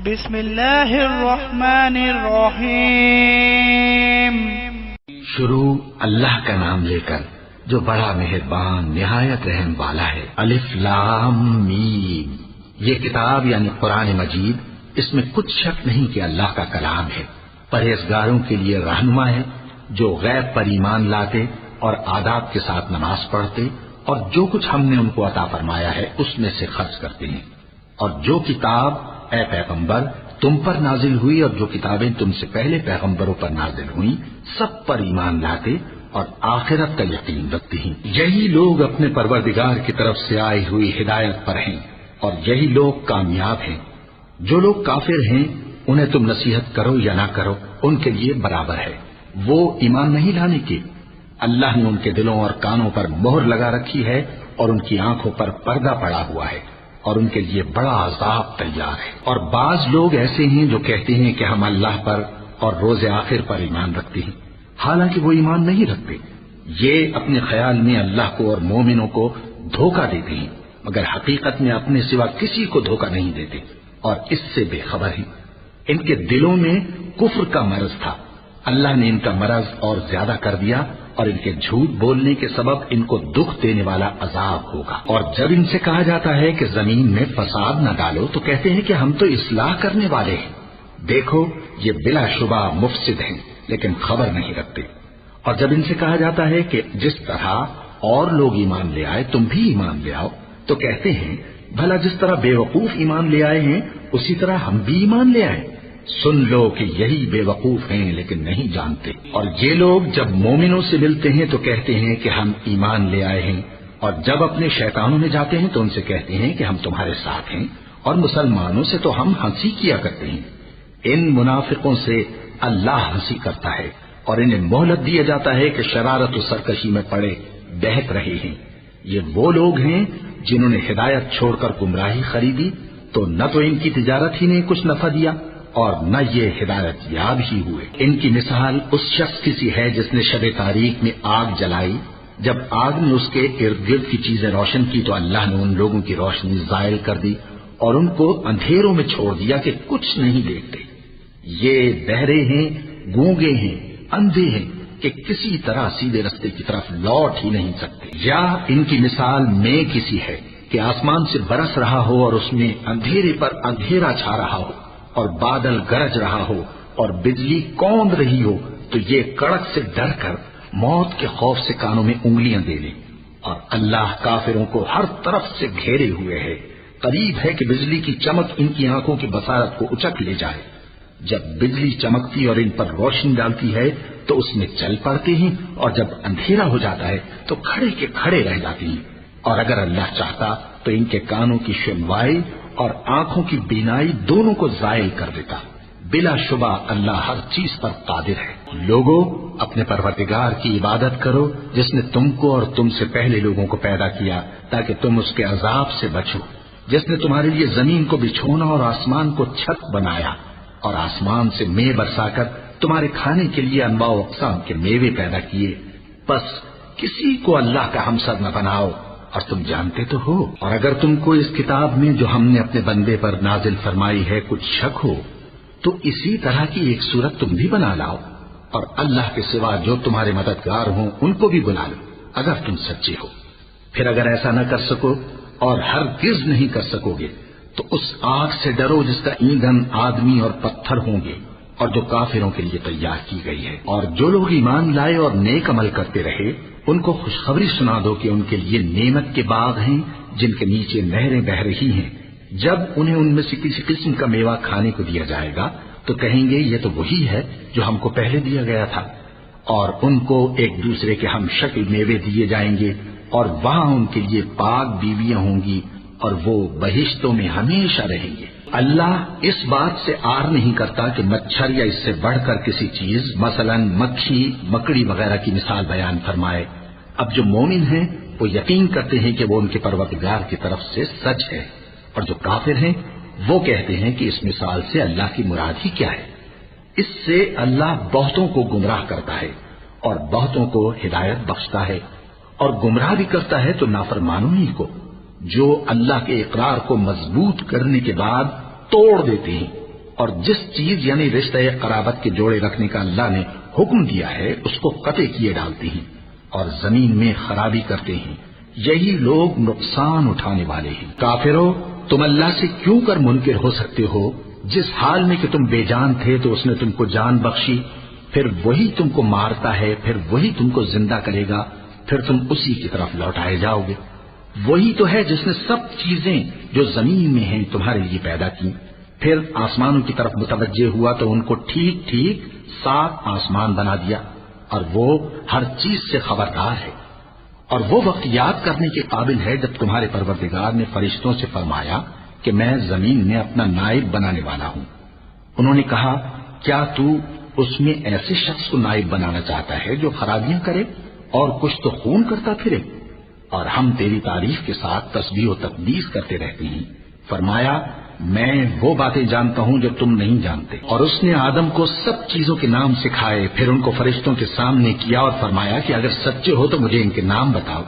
بسم اللہ الرحمن الرحیم۔ شروع اللہ کا نام لے کر جو بڑا مہربان نہایت رحم والا ہے۔ الف لام میم۔ یہ کتاب یعنی قرآن مجید، اس میں کچھ شک نہیں کہ اللہ کا کلام ہے، پرہیزگاروں کے لیے رہنما ہے، جو غیب پر ایمان لاتے اور آداب کے ساتھ نماز پڑھتے اور جو کچھ ہم نے ان کو عطا فرمایا ہے اس میں سے خرچ کرتے ہیں، اور جو کتاب اے پیغمبر تم پر نازل ہوئی اور جو کتابیں تم سے پہلے پیغمبروں پر نازل ہوئیں سب پر ایمان لاتے اور آخرت کا یقین رکھتے ہیں۔ یہی لوگ اپنے پروردگار کی طرف سے آئی ہوئی ہدایت پر ہیں اور یہی لوگ کامیاب ہیں۔ جو لوگ کافر ہیں انہیں تم نصیحت کرو یا نہ کرو ان کے لیے برابر ہے، وہ ایمان نہیں لانے کے۔ اللہ نے ان کے دلوں اور کانوں پر مہر لگا رکھی ہے اور ان کی آنکھوں پر پردہ پڑا ہوا ہے اور ان کے لیے بڑا عذاب تیار ہے۔ اور بعض لوگ ایسے ہیں جو کہتے ہیں کہ ہم اللہ پر اور روز آخر پر ایمان رکھتے ہیں، حالانکہ وہ ایمان نہیں رکھتے۔ یہ اپنے خیال میں اللہ کو اور مومنوں کو دھوکہ دیتے ہیں، مگر حقیقت میں اپنے سوا کسی کو دھوکہ نہیں دیتے اور اس سے بے خبر ہیں۔ ان کے دلوں میں کفر کا مرض تھا، اللہ نے ان کا مرض اور زیادہ کر دیا اور ان کے جھوٹ بولنے کے سبب ان کو دکھ دینے والا عذاب ہوگا۔ اور جب ان سے کہا جاتا ہے کہ زمین میں فساد نہ ڈالو تو کہتے ہیں کہ ہم تو اصلاح کرنے والے ہیں۔ دیکھو یہ بلا شبہ مفسد ہیں لیکن خبر نہیں رکھتے۔ اور جب ان سے کہا جاتا ہے کہ جس طرح اور لوگ ایمان لے آئے تم بھی ایمان لے آؤ تو کہتے ہیں بھلا جس طرح بے وقوف ایمان لے آئے ہیں اسی طرح ہم بھی ایمان لے آئے۔ سن لو کہ یہی بے وقوف ہیں لیکن نہیں جانتے۔ اور یہ لوگ جب مومنوں سے ملتے ہیں تو کہتے ہیں کہ ہم ایمان لے آئے ہیں، اور جب اپنے شیطانوں میں جاتے ہیں تو ان سے کہتے ہیں کہ ہم تمہارے ساتھ ہیں، اور مسلمانوں سے تو ہم ہنسی کیا کرتے ہیں۔ ان منافقوں سے اللہ ہنسی کرتا ہے اور انہیں مہلت دیا جاتا ہے کہ شرارت و سرکشی میں پڑے بہک رہے ہیں۔ یہ وہ لوگ ہیں جنہوں نے ہدایت چھوڑ کر گمراہی خریدی تو نہ تو ان کی تجارت ہی نے کچھ نفع دیا اور نہ یہ ہدایت یاب ہی ہوئے۔ ان کی مثال اس شخص کی سی ہے جس نے شب تاریک میں آگ جلائی، جب آگ نے اس کے ارد گرد کی چیزیں روشن کی تو اللہ نے ان لوگوں کی روشنی زائل کر دی اور ان کو اندھیروں میں چھوڑ دیا کہ کچھ نہیں دیکھتے۔ یہ بہرے ہیں، گونگے ہیں، اندھے ہیں کہ کسی طرح سیدھے رستے کی طرف لوٹ ہی نہیں سکتے۔ یا ان کی مثال میں کسی ہے کہ آسمان سے برس رہا ہو اور اس میں اندھیرے پر اندھیرا چھا رہا ہو اور بادل گرج رہا ہو اور بجلی کوند رہی ہو تو یہ کڑک سے ڈر کر موت کے خوف سے کانوں میں انگلیاں دے لیں۔ اور اللہ کافروں کو ہر طرف سے گھیرے ہوئے ہے، قریب ہے کہ بجلی کی چمک ان کی آنکھوں کی بصارت کو اچک لے جائے۔ جب بجلی چمکتی اور ان پر روشنی ڈالتی ہے تو اس میں چل پڑتے ہیں اور جب اندھیرا ہو جاتا ہے تو کھڑے کے کھڑے رہ جاتے ہیں۔ اور اگر اللہ چاہتا تو ان کے کانوں کی سنوائی اور آنکھوں کی بینائی دونوں کو زائل کر دیتا۔ بلا شبہ اللہ ہر چیز پر قادر ہے۔ لوگوں اپنے پروردگار کی عبادت کرو جس نے تم کو اور تم سے پہلے لوگوں کو پیدا کیا تاکہ تم اس کے عذاب سے بچو، جس نے تمہارے لیے زمین کو بچھونا اور آسمان کو چھت بنایا اور آسمان سے مے برسا کر تمہارے کھانے کے لیے انواع و اقسام کے میوے پیدا کیے۔ بس کسی کو اللہ کا ہمسر نہ بناؤ اور تم جانتے تو ہو۔ اور اگر تم کو اس کتاب میں جو ہم نے اپنے بندے پر نازل فرمائی ہے کچھ شک ہو تو اسی طرح کی ایک صورت تم بھی بنا لاؤ اور اللہ کے سوا جو تمہارے مددگار ہوں ان کو بھی بنا لو اگر تم سچے ہو۔ پھر اگر ایسا نہ کر سکو اور ہرگز نہیں کر سکو گے تو اس آگ سے ڈرو جس کا ایندھن آدمی اور پتھر ہوں گے اور جو کافروں کے لیے تیار کی گئی ہے۔ اور جو لوگ ایمان لائے اور نیک عمل کرتے رہے ان کو خوشخبری سنا دو کہ ان کے لیے نعمت کے باغ ہیں جن کے نیچے نہریں بہہ رہی ہیں۔ جب انہیں ان میں سے کسی قسم کا میوہ کھانے کو دیا جائے گا تو کہیں گے یہ تو وہی ہے جو ہم کو پہلے دیا گیا تھا، اور ان کو ایک دوسرے کے ہم شکل میوے دیے جائیں گے اور وہاں ان کے لیے پاک بیویاں ہوں گی اور وہ بہشتوں میں ہمیشہ رہیں گے۔ اللہ اس بات سے آر نہیں کرتا کہ مچھر یا اس سے بڑھ کر کسی چیز مثلا مکھی مکڑی وغیرہ کی مثال بیان فرمائے۔ اب جو مومن ہیں وہ یقین کرتے ہیں کہ وہ ان کے پروردگار کی طرف سے سچ ہے، اور جو کافر ہیں وہ کہتے ہیں کہ اس مثال سے اللہ کی مراد ہی کیا ہے۔ اس سے اللہ بہتوں کو گمراہ کرتا ہے اور بہتوں کو ہدایت بخشتا ہے، اور گمراہ بھی کرتا ہے تو نافرمانوں ہی کو، جو اللہ کے اقرار کو مضبوط کرنے کے بعد توڑ دیتے ہیں اور جس چیز یعنی رشتہ قرابت کے جوڑے رکھنے کا اللہ نے حکم دیا ہے اس کو قطع کیے ڈالتے ہیں اور زمین میں خرابی کرتے ہیں، یہی لوگ نقصان اٹھانے والے ہیں۔ کافرو، تم اللہ سے کیوں کر منکر ہو سکتے ہو؟ جس حال میں کہ تم بے جان تھے تو اس نے تم کو جان بخشی، پھر وہی تم کو مارتا ہے، پھر وہی تم کو زندہ کرے گا، پھر تم اسی کی طرف لوٹائے جاؤ گے۔ وہی تو ہے جس نے سب چیزیں جو زمین میں ہیں تمہارے لیے پیدا کی، پھر آسمانوں کی طرف متوجہ ہوا تو ان کو ٹھیک ٹھیک 7 آسمان بنا دیا، اور وہ ہر چیز سے خبردار ہے۔ اور وہ وقت یاد کرنے کے قابل ہے جب تمہارے پروردگار نے فرشتوں سے فرمایا کہ میں زمین میں اپنا نائب بنانے والا ہوں۔ انہوں نے کہا، کیا تو اس میں ایسے شخص کو نائب بنانا چاہتا ہے جو خرابیاں کرے اور کچھ تو خون کرتا پھرے؟ اور ہم تیری تعریف کے ساتھ تسبیح و تقدیس کرتے رہتے ہیں۔ فرمایا، میں وہ باتیں جانتا ہوں جو تم نہیں جانتے۔ اور اس نے آدم کو سب چیزوں کے نام سکھائے، پھر ان کو فرشتوں کے سامنے کیا اور فرمایا کہ اگر سچے ہو تو مجھے ان کے نام بتاؤ۔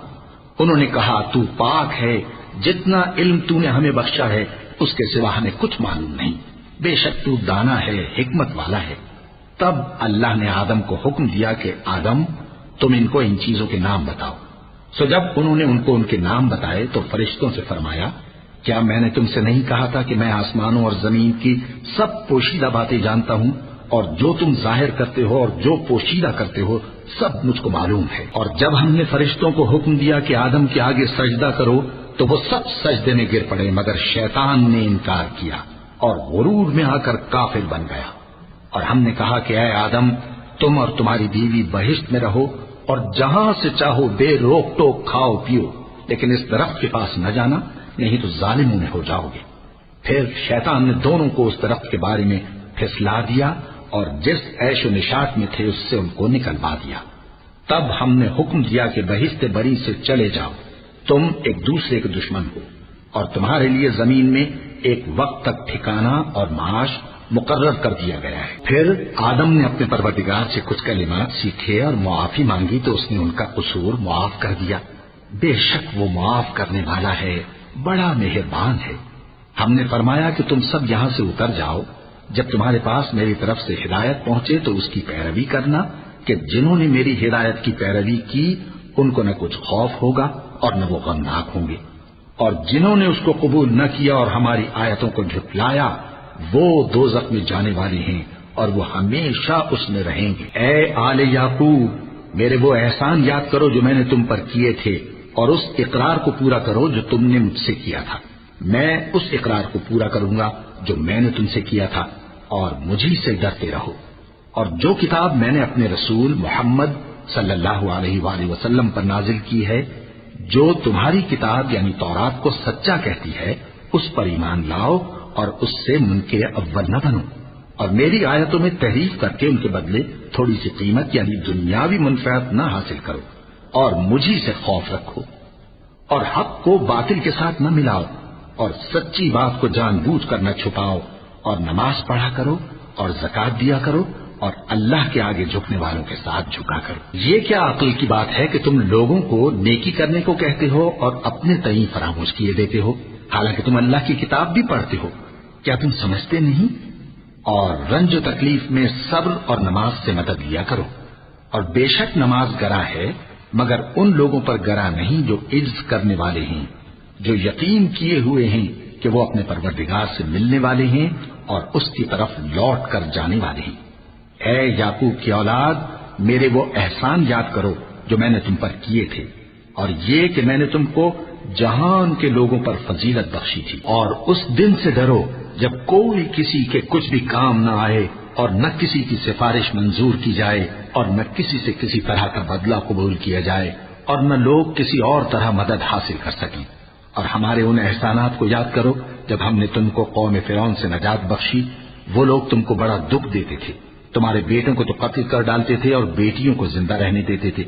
انہوں نے کہا، تو پاک ہے، جتنا علم تو نے ہمیں بخشا ہے اس کے سوا ہمیں کچھ معلوم نہیں، بے شک تو دانا ہے، حکمت والا ہے۔ تب اللہ نے آدم کو حکم دیا کہ آدم، تم ان کو ان چیزوں کے نام بتاؤ۔ سو جب انہوں نے ان کو ان کے نام بتائے تو فرشتوں سے فرمایا، کیا میں نے تم سے نہیں کہا تھا کہ میں آسمانوں اور زمین کی سب پوشیدہ باتیں جانتا ہوں، اور جو تم ظاہر کرتے ہو اور جو پوشیدہ کرتے ہو سب مجھ کو معلوم ہے۔ اور جب ہم نے فرشتوں کو حکم دیا کہ آدم کے آگے سجدہ کرو تو وہ سب سجدے میں گر پڑے، مگر شیطان نے انکار کیا اور غرور میں آ کر کافر بن گیا۔ اور ہم نے کہا کہ اے آدم، تم اور تمہاری بیوی بہشت میں رہو اور جہاں سے چاہو بے روک ٹوک کھاؤ پیو، لیکن اس درخت کے پاس نہ جانا، نہیں تو ظالموں میں ہو جاؤ گے۔ پھر شیطان نے دونوں کو اس درخت کے بارے میں پھسلا دیا اور جس عیش و نشاط میں تھے اس سے ان کو نکلوا دیا۔ تب ہم نے حکم دیا کہ بہشت بری سے چلے جاؤ، تم ایک دوسرے کے دشمن ہو، اور تمہارے لیے زمین میں ایک وقت تک ٹھکانہ اور معاش مقرر کر دیا گیا ہے۔ پھر آدم نے اپنے پروردگار سے کچھ کلمات سیکھے اور معافی مانگی تو اس نے ان کا قصور معاف کر دیا۔ بے شک وہ معاف کرنے والا ہے، بڑا مہربان ہے۔ ہم نے فرمایا کہ تم سب یہاں سے اتر جاؤ، جب تمہارے پاس میری طرف سے ہدایت پہنچے تو اس کی پیروی کرنا، کہ جنہوں نے میری ہدایت کی پیروی کی ان کو نہ کچھ خوف ہوگا اور نہ وہ غمناک ہوں گے، اور جنہوں نے اس کو قبول نہ کیا اور ہماری آیتوں کو جھٹلایا وہ دوزخ میں جانے والے ہیں اور وہ ہمیشہ اس میں رہیں گے۔ اے آل یعقوب، میرے وہ احسان یاد کرو جو میں نے تم پر کیے تھے، اور اس اقرار کو پورا کرو جو تم نے مجھ سے کیا تھا۔ میں اس اقرار کو پورا کروں گا جو میں نے تم سے کیا تھا، اور مجھی سے ڈرتے رہو۔ اور جو کتاب میں نے اپنے رسول محمد صلی اللہ علیہ وآلہ وسلم پر نازل کی ہے، جو تمہاری کتاب یعنی تورات کو سچا کہتی ہے، اس پر ایمان لاؤ اور اس سے منکر اول نہ بنو، اور میری آیتوں میں تحریف کر کے ان کے بدلے تھوڑی سی قیمت یعنی دنیاوی منفعت نہ حاصل کرو، اور مجھی سے خوف رکھو، اور حق کو باطل کے ساتھ نہ ملاؤ، اور سچی بات کو جان بوجھ کر نہ چھپاؤ، اور نماز پڑھا کرو اور زکات دیا کرو، اور اللہ کے آگے جھکنے والوں کے ساتھ جھکا کرو۔ یہ کیا عقل کی بات ہے کہ تم لوگوں کو نیکی کرنے کو کہتے ہو اور اپنے تئیں فراموش کیے دیتے ہو، حالانکہ تم اللہ کی کتاب بھی پڑھتے ہو؟ کیا تم سمجھتے نہیں؟ اور رنج و تکلیف میں صبر اور نماز سے مدد لیا کرو، اور بے شک نماز گراں ہے، مگر ان لوگوں پر گراں نہیں جو عجز کرنے والے ہیں، جو یقین کیے ہوئے ہیں کہ وہ اپنے پروردگار سے ملنے والے ہیں اور اس کی طرف لوٹ کر جانے والے ہیں۔ اے یعقوب کی اولاد، میرے وہ احسان یاد کرو جو میں نے تم پر کیے تھے، اور یہ کہ میں نے تم کو جہان کے لوگوں پر فضیلت بخشی تھی۔ اور اس دن سے ڈرو جب کوئی کسی کے کچھ بھی کام نہ آئے، اور نہ کسی کی سفارش منظور کی جائے، اور نہ کسی سے کسی طرح کا بدلہ قبول کیا جائے، اور نہ لوگ کسی اور طرح مدد حاصل کر سکیں۔ اور ہمارے ان احسانات کو یاد کرو جب ہم نے تم کو قوم فرعون سے نجات بخشی، وہ لوگ تم کو بڑا دکھ دیتے تھے، تمہارے بیٹوں کو تو قتل کر ڈالتے تھے اور بیٹیوں کو زندہ رہنے دیتے تھے،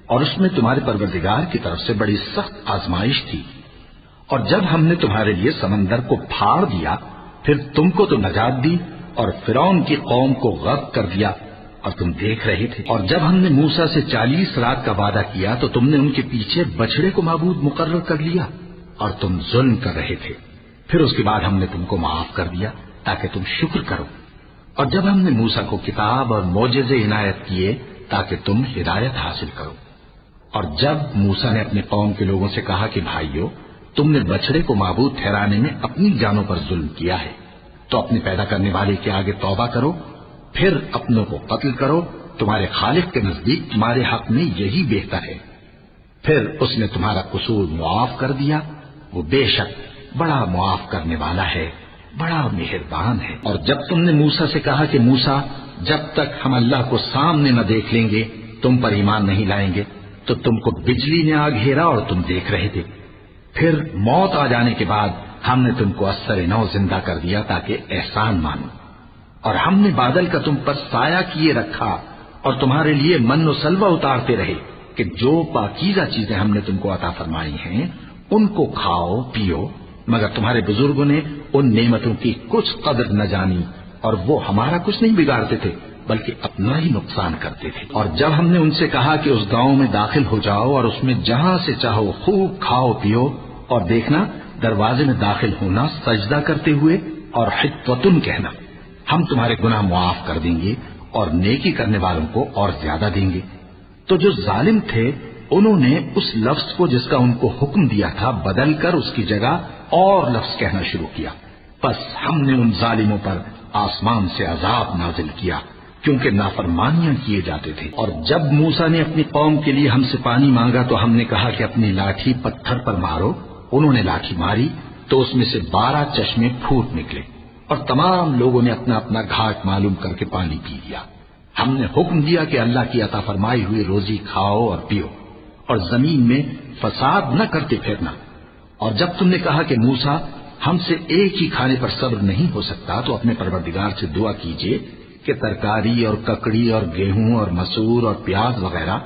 اور اس میں تمہارے پروردگار کی طرف سے بڑی سخت آزمائش تھی۔ اور جب ہم نے تمہارے لیے سمندر کو پھاڑ دیا، پھر تم کو تو نجات دی اور فرعون کی قوم کو غرق کر دیا، اور تم دیکھ رہے تھے۔ اور جب ہم نے موسیٰ سے 40 رات کا وعدہ کیا تو تم نے ان کے پیچھے بچڑے کو معبود مقرر کر لیا، اور تم ظلم کر رہے تھے۔ پھر اس کے بعد ہم نے تم کو معاف کر دیا، تاکہ تم شکر کرو، اور جب ہم نے موسیٰ کو کتاب اور معجزے عنایت کیے تاکہ تم ہدایت حاصل کرو، اور جب موسیٰ نے اپنے قوم کے لوگوں سے کہا کہ بھائیو، تم نے بچڑے کو معبود ٹھہرانے میں اپنی جانوں پر ظلم کیا ہے، تو اپنے پیدا کرنے والے کے آگے توبہ کرو، پھر اپنوں کو قتل کرو، تمہارے خالق کے نزدیک تمہارے حق میں یہی بہتر ہے۔ پھر اس نے تمہارا قصور معاف کر دیا، وہ بے شک بڑا معاف کرنے والا ہے، بڑا مہربان ہے۔ اور جب تم نے موسیٰ سے کہا کہ موسیٰ، جب تک ہم اللہ کو سامنے نہ دیکھ لیں گے تم پر ایمان نہیں لائیں گے، تو تم کو بجلی نے آ گھیرا اور تم دیکھ رہے تھے، پھر موت آ جانے کے بعد ہم نے تم کو اثر نو زندہ کر دیا تاکہ احسان مانو، اور ہم نے بادل کا تم پر سایہ کیے رکھا اور تمہارے لیے من و سلوہ اتارتے رہے کہ جو پاکیزہ چیزیں ہم نے تم کو عطا فرمائی ہیں ان کو کھاؤ پیو، مگر تمہارے بزرگوں نے ان نعمتوں کی کچھ قدر نہ جانی، اور وہ ہمارا کچھ نہیں بگاڑتے تھے بلکہ اپنا ہی نقصان کرتے تھے۔ اور جب ہم نے ان سے کہا کہ اس گاؤں میں داخل ہو جاؤ اور اس میں جہاں سے چاہو خوب کھاؤ پیو، اور دیکھنا دروازے میں داخل ہونا سجدہ کرتے ہوئے اور حطوتن کہنا، ہم تمہارے گناہ معاف کر دیں گے اور نیکی کرنے والوں کو اور زیادہ دیں گے، تو جو ظالم تھے انہوں نے اس لفظ کو جس کا ان کو حکم دیا تھا بدل کر اس کی جگہ اور لفظ کہنا شروع کیا، بس ہم نے ان ظالموں پر آسمان سے عذاب نازل کیا کیونکہ نافرمانیاں کیے جاتے تھے۔ اور جب موسیٰ نے اپنی قوم کے لیے ہم سے پانی مانگا تو ہم نے کہا کہ اپنی لاٹھی پتھر پر مارو، انہوں نے لاٹھی ماری تو اس میں سے 12 چشمے پھوٹ نکلے، اور تمام لوگوں نے اپنا اپنا گھاٹ معلوم کر کے پانی پی لیا۔ ہم نے حکم دیا کہ اللہ کی عطا فرمائی ہوئی روزی کھاؤ اور پیو، اور زمین میں فساد نہ کرتے پھرنا۔ اور جب تم نے کہا کہ موسیٰ، ہم سے ایک ہی کھانے پر صبر نہیں ہو سکتا، تو اپنے پروردگار سے دعا کیجیے کہ ترکاری اور ککڑی اور گیہوں اور مسور اور پیاز وغیرہ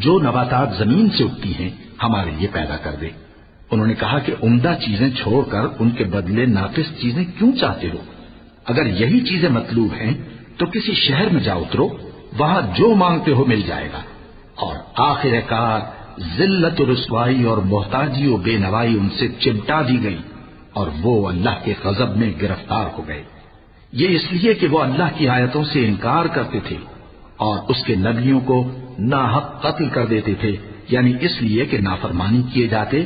جو نباتات زمین سے اگتی ہیں ہمارے لیے پیدا کر دے۔ انہوں نے کہا کہ عمدہ چیزیں چھوڑ کر ان کے بدلے ناقص چیزیں کیوں چاہتے ہو؟ اگر یہی چیزیں مطلوب ہیں تو کسی شہر میں جا اترو، وہاں جو مانگتے ہو مل جائے گا۔ اور آخر کار ذلت و رسوائی اور محتاجی و بے نوائی ان سے چمٹا دی گئی، اور وہ اللہ کے غضب میں گرفتار ہو گئے، یہ اس لیے کہ وہ اللہ کی آیتوں سے انکار کرتے تھے اور اس کے نبیوں کو ناحق قتل کر دیتے تھے، یعنی اس لیے کہ نافرمانی کیے جاتے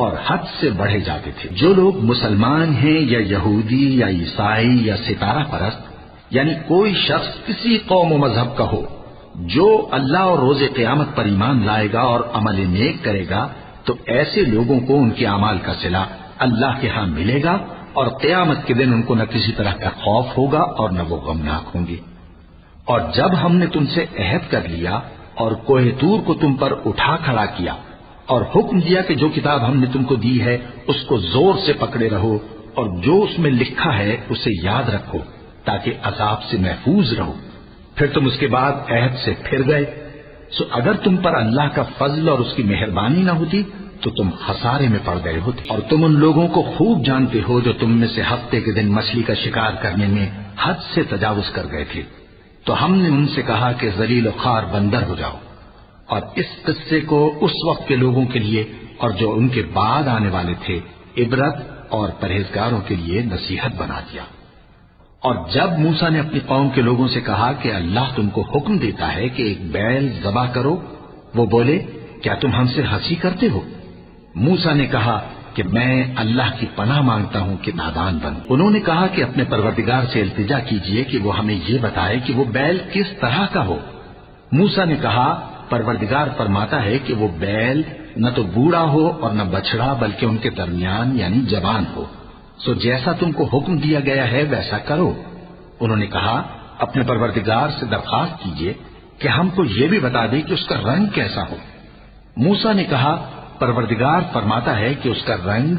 اور حد سے بڑھے جاتے تھے۔ جو لوگ مسلمان ہیں یا یہودی یا عیسائی یا ستارہ پرست، یعنی کوئی شخص کسی قوم و مذہب کا ہو، جو اللہ اور روز قیامت پر ایمان لائے گا اور عمل نیک کرے گا، تو ایسے لوگوں کو ان کے اعمال کا صلہ اللہ کے ہاں ملے گا، اور قیامت کے دن ان کو نہ کسی طرح کا خوف ہوگا اور نہ وہ غمناک ہوں گے۔ اور جب ہم نے تم سے عہد کر لیا اور کوہ طور کو تم پر اٹھا کھڑا کیا اور حکم دیا کہ جو کتاب ہم نے تم کو دی ہے اس کو زور سے پکڑے رہو، اور جو اس میں لکھا ہے اسے یاد رکھو تاکہ عذاب سے محفوظ رہو، پھر تم اس کے بعد عہد سے پھر گئے، سو اگر تم پر اللہ کا فضل اور اس کی مہربانی نہ ہوتی تو تم خسارے میں پڑ گئے ہوتے۔ اور تم ان لوگوں کو خوب جانتے ہو جو تم میں سے ہفتے کے دن مچھلی کا شکار کرنے میں حد سے تجاوز کر گئے تھے، تو ہم نے ان سے کہا کہ ذلیل و خوار بندر ہو جاؤ، اور اس قصے کو اس وقت کے لوگوں کے لیے اور جو ان کے بعد آنے والے تھے عبرت اور پرہیزگاروں کے لیے نصیحت بنا دیا۔ اور جب موسیٰ نے اپنی قوم کے لوگوں سے کہا کہ اللہ تم کو حکم دیتا ہے کہ ایک بیل ذبح کرو، وہ بولے کیا تم ہم سے ہنسی کرتے ہو؟ موسیٰ نے کہا کہ میں اللہ کی پناہ مانگتا ہوں کہ نادان بنوں۔ انہوں نے کہا کہ اپنے پروردگار سے التجا کیجئے کہ وہ ہمیں یہ بتائے کہ وہ بیل کس طرح کا ہو۔ موسیٰ نے کہا پروردگار فرماتا ہے کہ وہ بیل نہ تو بوڑھا ہو اور نہ بچڑا بلکہ ان کے درمیان یعنی جوان ہو، سو جیسا تم کو حکم دیا گیا ہے ویسا کرو۔ انہوں نے کہا اپنے پروردگار سے درخواست کیجئے کہ ہم کو یہ بھی بتا دے کہ اس کا رنگ کیسا ہو۔ موسیٰ نے کہا پروردگار فرماتا ہے کہ اس کا رنگ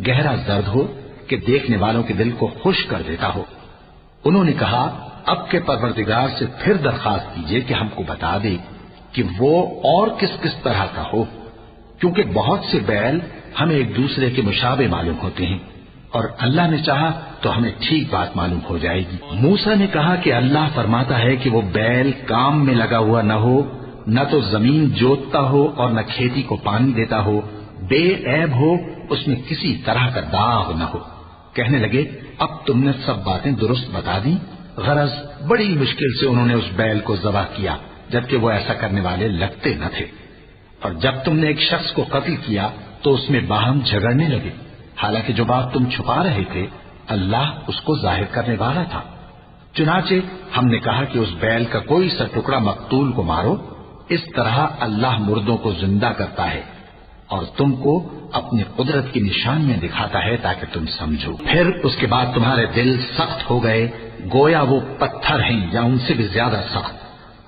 گہرا زرد ہو کہ دیکھنے والوں کے دل کو خوش کر دیتا ہو۔ انہوں نے کہا اب کے پروردگار سے پھر درخواست کیجئے کہ ہم کو بتا دے کہ وہ اور کس کس طرح کا ہو، کیونکہ بہت سے بیل ہمیں ایک دوسرے کے مشابہ معلوم ہوتے ہیں، اور اللہ نے چاہا تو ہمیں ٹھیک بات معلوم ہو جائے گی۔ موسیٰ نے کہا کہ اللہ فرماتا ہے کہ وہ بیل کام میں لگا ہوا نہ ہو، نہ تو زمین جوتتا ہو اور نہ کھیتی کو پانی دیتا ہو، بے عیب ہو، اس میں کسی طرح کا داغ نہ ہو، کہنے لگے اب تم نے سب باتیں درست بتا دی. غرض بڑی مشکل سے انہوں نے اس بیل کو ذبح کیا جبکہ وہ ایسا کرنے والے لگتے نہ تھے. اور جب تم نے ایک شخص کو قتل کیا تو اس میں باہم جھگڑنے لگے، حالانکہ جو بات تم چھپا رہے تھے اللہ اس کو ظاہر کرنے والا تھا. چنانچہ ہم نے کہا کہ اس بیل کا کوئی سا ٹکڑا مقتول کو مارو. اس طرح اللہ مردوں کو زندہ کرتا ہے اور تم کو اپنی قدرت کی نشانیاں دکھاتا ہے تاکہ تم سمجھو. پھر اس کے بعد تمہارے دل سخت ہو گئے گویا وہ پتھر ہیں یا ان سے بھی زیادہ سخت.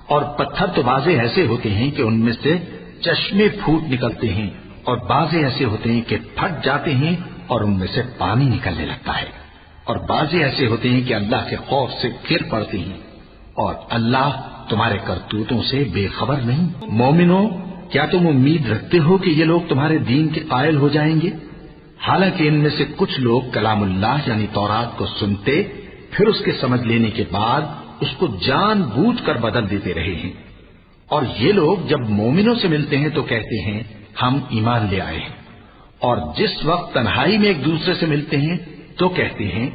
اور پتھر تو بعضے ایسے ہوتے ہیں کہ ان میں سے چشمے پھوٹ نکلتے ہیں اور بعضے ایسے ہوتے ہیں کہ پھٹ جاتے ہیں اور ان میں سے پانی نکلنے لگتا ہے. اور بعضے ایسے ہوتے ہیں کہ اللہ کے خوف سے گر پڑتے ہیں اور اللہ تمہارے کرتوتوں سے بے خبر نہیں. مومنو، کیا تم امید رکھتے ہو کہ یہ لوگ تمہارے دین کے قائل ہو جائیں گے؟ حالانکہ ان میں سے کچھ لوگ کلام اللہ یعنی تورات کو سنتے پھر اس کے سمجھ لینے کے بعد اس کو جان بوجھ کر بدل دیتے رہے ہیں. اور یہ لوگ جب مومنوں سے ملتے ہیں تو کہتے ہیں ہم ایمان لے آئے ہیں، اور جس وقت تنہائی میں ایک دوسرے سے ملتے ہیں تو کہتے ہیں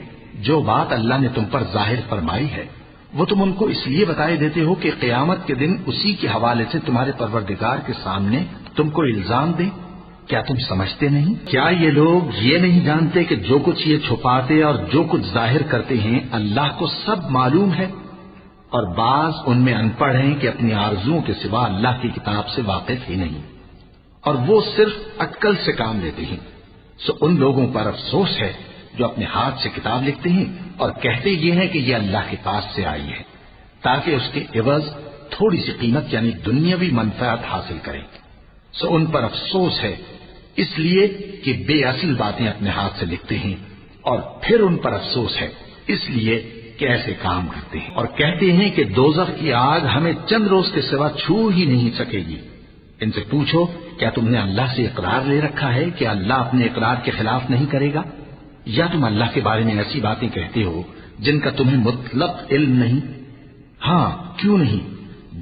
جو بات اللہ نے تم پر ظاہر فرمائی ہے وہ تم ان کو اس لیے بتائے دیتے ہو کہ قیامت کے دن اسی کے حوالے سے تمہارے پروردگار کے سامنے تم کو الزام دیں. کیا تم سمجھتے نہیں؟ کیا یہ لوگ یہ نہیں جانتے کہ جو کچھ یہ چھپاتے اور جو کچھ ظاہر کرتے ہیں اللہ کو سب معلوم ہے؟ اور بعض ان میں ان پڑھ ہیں کہ اپنی آرزوؤں کے سوا اللہ کی کتاب سے واقف ہی نہیں اور وہ صرف اٹکل سے کام لیتے ہیں. سو ان لوگوں پر افسوس ہے جو اپنے ہاتھ سے کتاب لکھتے ہیں اور کہتے یہ ہیں کہ یہ اللہ کے پاس سے آئی ہے تاکہ اس کے عوض تھوڑی سی قیمت یعنی دنیاوی منفعت حاصل کریں. سو ان پر افسوس ہے اس لیے کہ بے اصل باتیں اپنے ہاتھ سے لکھتے ہیں، اور پھر ان پر افسوس ہے اس لیے کہ ایسے کام کرتے ہیں اور کہتے ہیں کہ دوزخ کی آگ ہمیں چند روز کے سوا چھو ہی نہیں سکے گی. ان سے پوچھو کیا تم نے اللہ سے اقرار لے رکھا ہے کہ اللہ اپنے اقرار کے خلاف نہیں کرے گا، یا تم اللہ کے بارے میں ایسی باتیں کہتے ہو جن کا تمہیں مطلق علم نہیں؟ ہاں کیوں نہیں،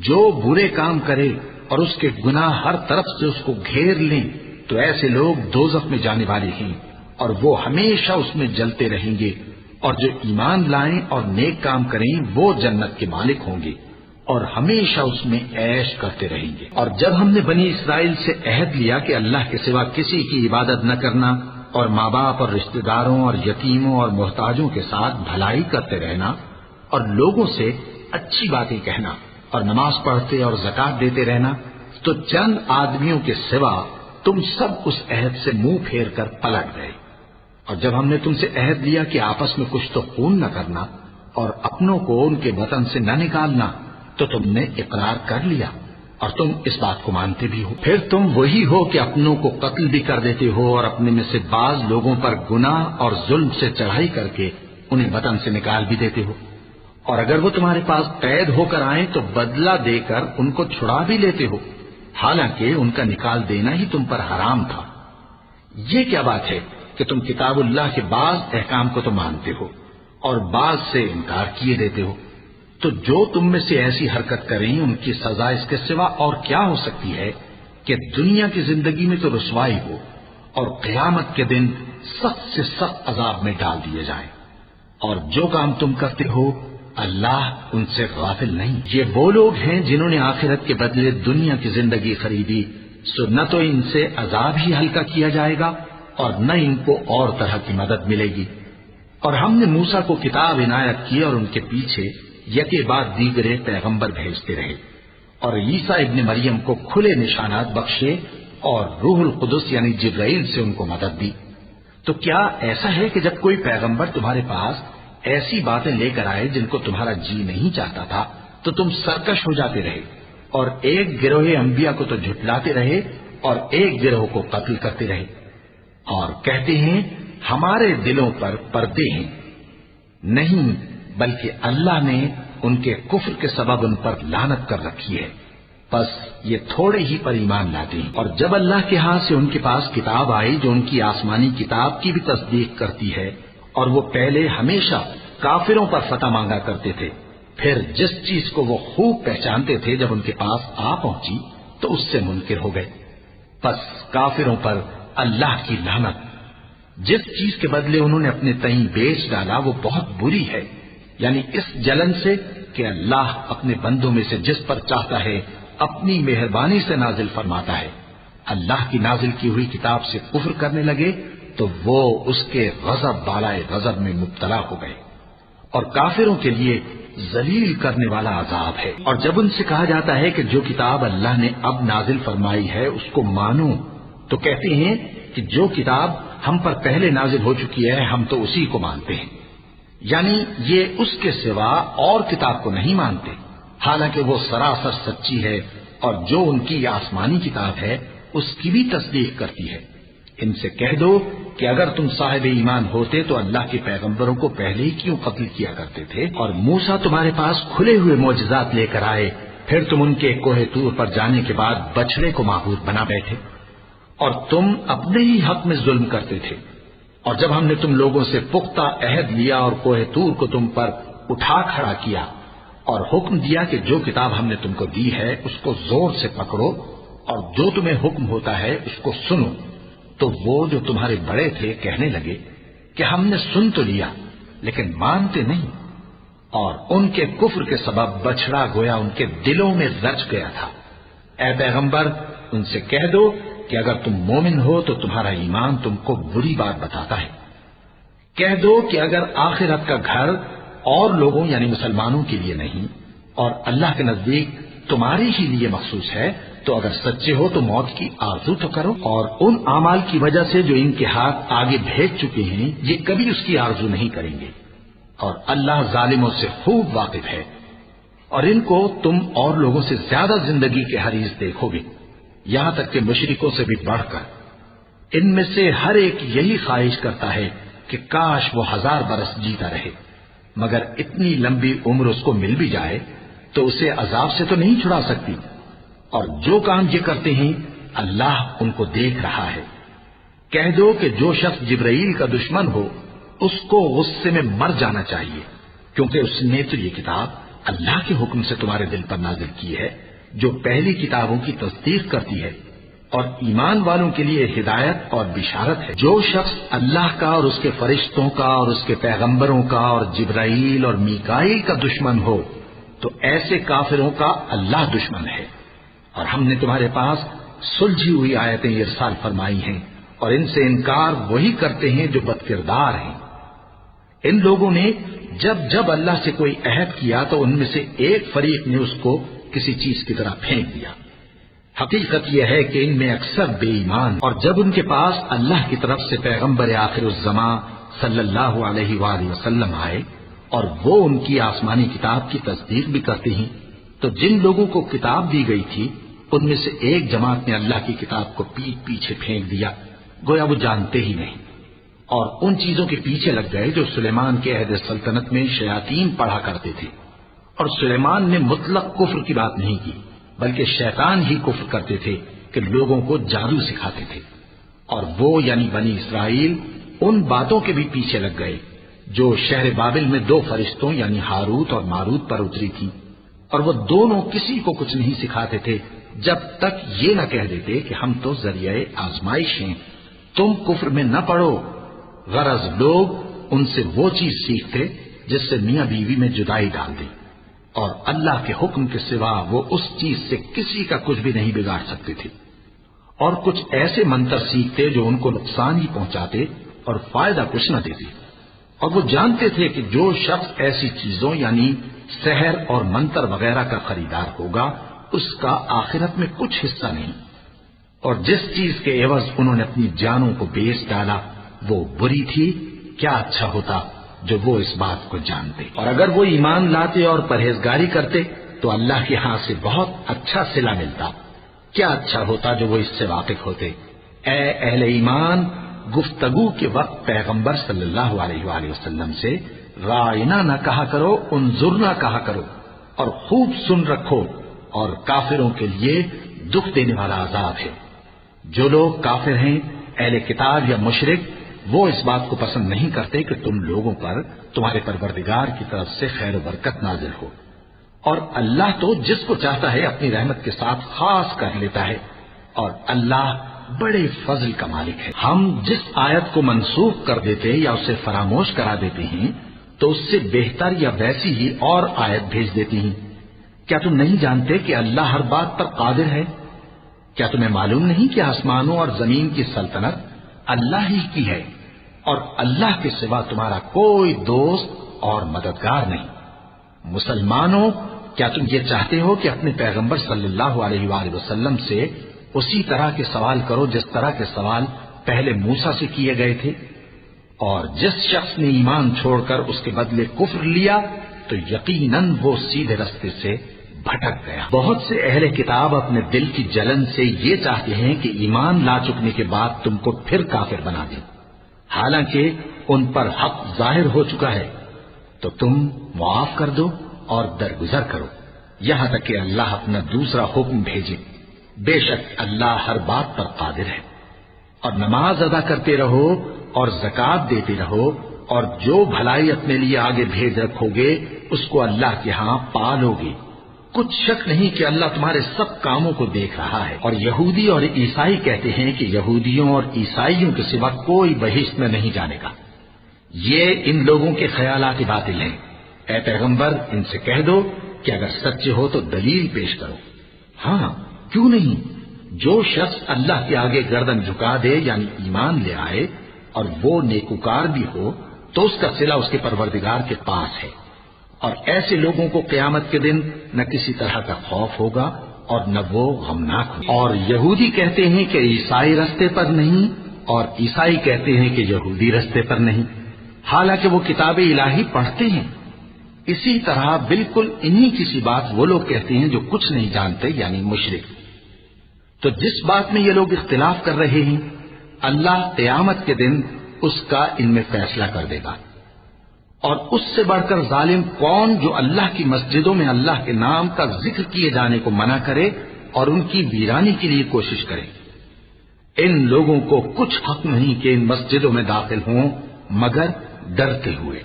جو برے کام کرے اور اس کے گناہ ہر طرف سے اس کو گھیر لیں تو ایسے لوگ دوزخ میں جانے والے ہیں اور وہ ہمیشہ اس میں جلتے رہیں گے. اور جو ایمان لائیں اور نیک کام کریں وہ جنت کے مالک ہوں گے اور ہمیشہ اس میں عیش کرتے رہیں گے. اور جب ہم نے بنی اسرائیل سے عہد لیا کہ اللہ کے سوا کسی کی عبادت نہ کرنا اور ماں باپ اور رشتہ داروں اور یتیموں اور محتاجوں کے ساتھ بھلائی کرتے رہنا اور لوگوں سے اچھی باتیں کہنا اور نماز پڑھتے اور زکات دیتے رہنا، تو چند آدمیوں کے سوا تم سب اس عہد سے منہ پھیر کر پلٹ گئے. اور جب ہم نے تم سے عہد لیا کہ آپس میں کچھ تو خون نہ کرنا اور اپنوں کو ان کے وطن سے نہ نکالنا تو تم نے اقرار کر لیا اور تم اس بات کو مانتے بھی ہو. پھر تم وہی ہو کہ اپنوں کو قتل بھی کر دیتے ہو اور اپنے میں سے بعض لوگوں پر گناہ اور ظلم سے چڑھائی کر کے انہیں وطن سے نکال بھی دیتے ہو. اور اگر وہ تمہارے پاس قید ہو کر آئیں تو بدلہ دے کر ان کو چھڑا بھی لیتے ہو، حالانکہ ان کا نکال دینا ہی تم پر حرام تھا. یہ کیا بات ہے کہ تم کتاب اللہ کے بعض احکام کو تو مانتے ہو اور بعض سے انکار کیے دیتے ہو؟ تو جو تم میں سے ایسی حرکت کریں ان کی سزا اس کے سوا اور کیا ہو سکتی ہے کہ دنیا کی زندگی میں تو رسوائی ہو اور قیامت کے دن سخت سے سخت عذاب میں ڈال دیے جائیں. اور جو کام تم کرتے ہو اللہ ان سے غافل نہیں. یہ وہ لوگ ہیں جنہوں نے آخرت کے بدلے دنیا کی زندگی خریدی، سو نہ تو ان سے عذاب ہی ہلکا کیا جائے گا اور نہ ان کو اور طرح کی مدد ملے گی. اور ہم نے موسیٰ کو کتاب عنایت کی اور ان کے پیچھے یکے بعد دیگرے پیغمبر بھیجتے رہے اور عیسیٰ ابن مریم کو کھلے نشانات بخشے اور روح القدس یعنی جبرائیل سے ان کو مدد دی. تو کیا ایسا ہے کہ جب کوئی پیغمبر تمہارے پاس ایسی باتیں لے کر آئے جن کو تمہارا جی نہیں چاہتا تھا تو تم سرکش ہو جاتے رہے اور ایک گروہ انبیاء کو تو جھٹلاتے رہے اور ایک گروہ کو قتل کرتے رہے اور کہتے ہیں ہمارے دلوں پر پردے ہیں؟ نہیں، بلکہ اللہ نے ان کے کفر کے سبب ان پر لعنت کر رکھی ہے، بس یہ تھوڑے ہی پر ایمان لاتے ہیں. اور جب اللہ کے ہاتھ سے ان کے پاس کتاب آئی جو ان کی آسمانی کتاب کی بھی تصدیق کرتی ہے، اور وہ پہلے ہمیشہ کافروں پر فتح مانگا کرتے تھے، پھر جس چیز کو وہ خوب پہچانتے تھے جب ان کے پاس آ پہنچی تو اس سے منکر ہو گئے. بس کافروں پر اللہ کی لعنت. جس چیز کے بدلے انہوں نے اپنے تئیں بیچ ڈالا وہ بہت بری ہے، یعنی اس جلن سے کہ اللہ اپنے بندوں میں سے جس پر چاہتا ہے اپنی مہربانی سے نازل فرماتا ہے۔ اللہ کی نازل کی ہوئی کتاب سے کفر کرنے لگے تو وہ اس کے غضب بالائے غضب میں مبتلا ہو گئے، اور کافروں کے لیے ذلیل کرنے والا عذاب ہے۔ اور جب ان سے کہا جاتا ہے کہ جو کتاب اللہ نے اب نازل فرمائی ہے اس کو مانو، تو کہتے ہیں کہ جو کتاب ہم پر پہلے نازل ہو چکی ہے ہم تو اسی کو مانتے ہیں، یعنی یہ اس کے سوا اور کتاب کو نہیں مانتے، حالانکہ وہ سراسر سچی ہے، اور جو ان کی آسمانی کتاب ہے اس کی بھی تصدیق کرتی ہے۔ ان سے کہہ دو کہ اگر تم صاحب ایمان ہوتے تو اللہ کے پیغمبروں کو پہلے ہی کیوں قتل کیا کرتے تھے؟ اور موسیٰ تمہارے پاس کھلے ہوئے معجزات لے کر آئے، پھر تم ان کے کوہ طور پر جانے کے بعد بچڑے کو معبود بنا بیٹھے، اور تم اپنے ہی حق میں ظلم کرتے تھے۔ اور جب ہم نے تم لوگوں سے پختہ عہد لیا اور کوہ طور کو تم پر اٹھا کھڑا کیا اور حکم دیا کہ جو کتاب ہم نے تم کو دی ہے اس کو زور سے پکڑو اور جو تمہیں حکم ہوتا ہے اس کو سنو، تو وہ جو تمہارے بڑے تھے کہنے لگے کہ ہم نے سن تو لیا لیکن مانتے نہیں، اور ان کے کفر کے سبب بچڑا گویا ان کے دلوں میں رچ گیا تھا۔ اے پیغمبر ان سے کہہ دو کہ اگر تم مومن ہو تو تمہارا ایمان تم کو بری بات بتاتا ہے۔ کہہ دو کہ اگر آخرت کا گھر اور لوگوں یعنی مسلمانوں کے لیے نہیں اور اللہ کے نزدیک تمہارے ہی لیے مخصوص ہے تو اگر سچے ہو تو موت کی آرزو تو کرو، اور ان اعمال کی وجہ سے جو ان کے ہاتھ آگے بھیج چکے ہیں یہ کبھی اس کی آرزو نہیں کریں گے، اور اللہ ظالموں سے خوب واقف ہے۔ اور ان کو تم اور لوگوں سے زیادہ زندگی کے حریص دیکھو گے، یہاں تک کہ مشرکوں سے بھی بڑھ کر۔ ان میں سے ہر ایک یہی خواہش کرتا ہے کہ کاش وہ 1000 برس جیتا رہے، مگر اتنی لمبی عمر اس کو مل بھی جائے تو اسے عذاب سے تو نہیں چھڑا سکتی، اور جو کام یہ کرتے ہیں اللہ ان کو دیکھ رہا ہے۔ کہہ دو کہ جو شخص جبرائیل کا دشمن ہو اس کو غصے میں مر جانا چاہیے، کیونکہ اس نے تو یہ کتاب اللہ کے حکم سے تمہارے دل پر نازل کی ہے جو پہلی کتابوں کی تصدیق کرتی ہے، اور ایمان والوں کے لیے ہدایت اور بشارت ہے۔ جو شخص اللہ کا اور اس کے فرشتوں کا اور اس کے پیغمبروں کا اور جبرائیل اور میکائیل کا دشمن ہو تو ایسے کافروں کا اللہ دشمن ہے۔ اور ہم نے تمہارے پاس سلجھی ہوئی آیتیں ارسال فرمائی ہیں، اور ان سے انکار وہی کرتے ہیں جو بد کردار ہیں۔ ان لوگوں نے جب جب اللہ سے کوئی عہد کیا تو ان میں سے ایک فریق نے اس کو کسی چیز کی طرح پھینک دیا۔ حقیقت یہ ہے کہ ان میں اکثر بے ایمان، اور جب ان کے پاس اللہ کی طرف سے پیغمبر آخر الزماں صلی اللہ علیہ وآلہ وسلم آئے اور وہ ان کی آسمانی کتاب کی تصدیق بھی کرتے ہیں، تو جن لوگوں کو کتاب دی گئی تھی ان میں سے ایک جماعت نے اللہ کی کتاب کو پیٹ پیچھے پھینک دیا، گویا وہ جانتے ہی نہیں، اور ان چیزوں کے پیچھے لگ گئے جو سلیمان کے عہد سلطنت میں شیاطین پڑھا کرتے تھے۔ اور سلیمان نے مطلق کفر کی بات نہیں کی، بلکہ شیطان ہی کفر کرتے تھے کہ لوگوں کو جادو سکھاتے تھے، اور وہ یعنی بنی اسرائیل ان باتوں کے بھی پیچھے لگ گئے جو شہر بابل میں 2 فرشتوں یعنی ہاروت اور ماروت پر اتری تھی، اور وہ دونوں کسی کو کچھ نہیں سکھاتے تھے جب تک یہ نہ کہہ دیتے کہ ہم تو ذریعہ آزمائش ہیں، تم کفر میں نہ پڑو۔ غرض لوگ ان سے وہ چیز سیکھتے جس سے میاں بیوی میں جدائی ڈال دی، اور اللہ کے حکم کے سوا وہ اس چیز سے کسی کا کچھ بھی نہیں بگاڑ سکتے تھے، اور کچھ ایسے منتر سیکھتے جو ان کو نقصان ہی پہنچاتے اور فائدہ کچھ نہ دیتے، اور وہ جانتے تھے کہ جو شخص ایسی چیزوں یعنی سحر اور منتر وغیرہ کا خریدار ہوگا اس کا آخرت میں کچھ حصہ نہیں، اور جس چیز کے عوض انہوں نے اپنی جانوں کو بیچ ڈالا وہ بری تھی، کیا اچھا ہوتا جو وہ اس بات کو جانتے، اور اگر وہ ایمان لاتے اور پرہیزگاری کرتے تو اللہ کے ہاں سے بہت اچھا صلہ ملتا، کیا اچھا ہوتا جو وہ اس سے واقف ہوتے۔ اے اہل ایمان، گفتگو کے وقت پیغمبر صلی اللہ علیہ وآلہ وسلم سے رائنا نہ کہا کرو، انظرنا کہا کرو، اور خوب سن رکھو، اور کافروں کے لیے دکھ دینے والا عذاب ہے۔ جو لوگ کافر ہیں اہل کتاب یا مشرک وہ اس بات کو پسند نہیں کرتے کہ تم لوگوں پر تمہارے پروردگار کی طرف سے خیر و برکت نازل ہو، اور اللہ تو جس کو چاہتا ہے اپنی رحمت کے ساتھ خاص کر لیتا ہے، اور اللہ بڑے فضل کا مالک ہے. ہم جس آیت کو منسوخ کر دیتے یا اسے فراموش کرا دیتے ہیں تو اس سے بہتر یا ویسی ہی اور آیت بھیج دیتی ہیں. کیا تم نہیں جانتے کہ اللہ ہر بات پر قادر ہے؟ کیا تمہیں معلوم نہیں کہ آسمانوں اور زمین کی سلطنت اللہ ہی کی ہے اور اللہ کے سوا تمہارا کوئی دوست اور مددگار نہیں؟ مسلمانوں، کیا تم یہ چاہتے ہو کہ اپنے پیغمبر صلی اللہ علیہ وآلہ وسلم سے اسی طرح کے سوال کرو جس طرح کے سوال پہلے موسیٰ سے کیے گئے تھے؟ اور جس شخص نے ایمان چھوڑ کر اس کے بدلے کفر لیا تو یقیناً وہ سیدھے رستے سے بھٹک گیا. بہت سے اہل کتاب اپنے دل کی جلن سے یہ چاہتے ہیں کہ ایمان لا چکنے کے بعد تم کو پھر کافر بنا دیں، حالانکہ ان پر حق ظاہر ہو چکا ہے. تو تم معاف کر دو اور درگزر کرو یہاں تک کہ اللہ اپنا دوسرا حکم بھیجے. بے شک اللہ ہر بات پر قادر ہے. اور نماز ادا کرتے رہو اور زکوٰۃ دیتے رہو، اور جو بھلائی اپنے لیے آگے بھیج رکھو گے اس کو اللہ کے ہاں پالو گے. کچھ شک نہیں کہ اللہ تمہارے سب کاموں کو دیکھ رہا ہے. اور یہودی اور عیسائی کہتے ہیں کہ یہودیوں اور عیسائیوں کے سوا کوئی بہشت میں نہیں جانے گا. یہ ان لوگوں کے خیالات باطل ہیں. اے پیغمبر، ان سے کہہ دو کہ اگر سچے ہو تو دلیل پیش کرو. ہاں کیوں نہیں، جو شخص اللہ کے آگے گردن جھکا دے یعنی ایمان لے آئے اور وہ نیکوکار بھی ہو تو اس کا صلہ اس کے پروردگار کے پاس ہے. اور ایسے لوگوں کو قیامت کے دن نہ کسی طرح کا خوف ہوگا اور نہ وہ غمناک ہوں. اور یہودی کہتے ہیں کہ عیسائی رستے پر نہیں، اور عیسائی کہتے ہیں کہ یہودی رستے پر نہیں، حالانکہ وہ کتاب الہی پڑھتے ہیں. اسی طرح بالکل انہی کسی بات وہ لوگ کہتے ہیں جو کچھ نہیں جانتے یعنی مشرک. تو جس بات میں یہ لوگ اختلاف کر رہے ہیں اللہ قیامت کے دن اس کا ان میں فیصلہ کر دے گا. اور اس سے بڑھ کر ظالم کون جو اللہ کی مسجدوں میں اللہ کے نام کا ذکر کیے جانے کو منع کرے اور ان کی ویرانی کے لیے کوشش کرے. ان لوگوں کو کچھ حق نہیں کہ ان مسجدوں میں داخل ہوں مگر ڈرتے ہوئے.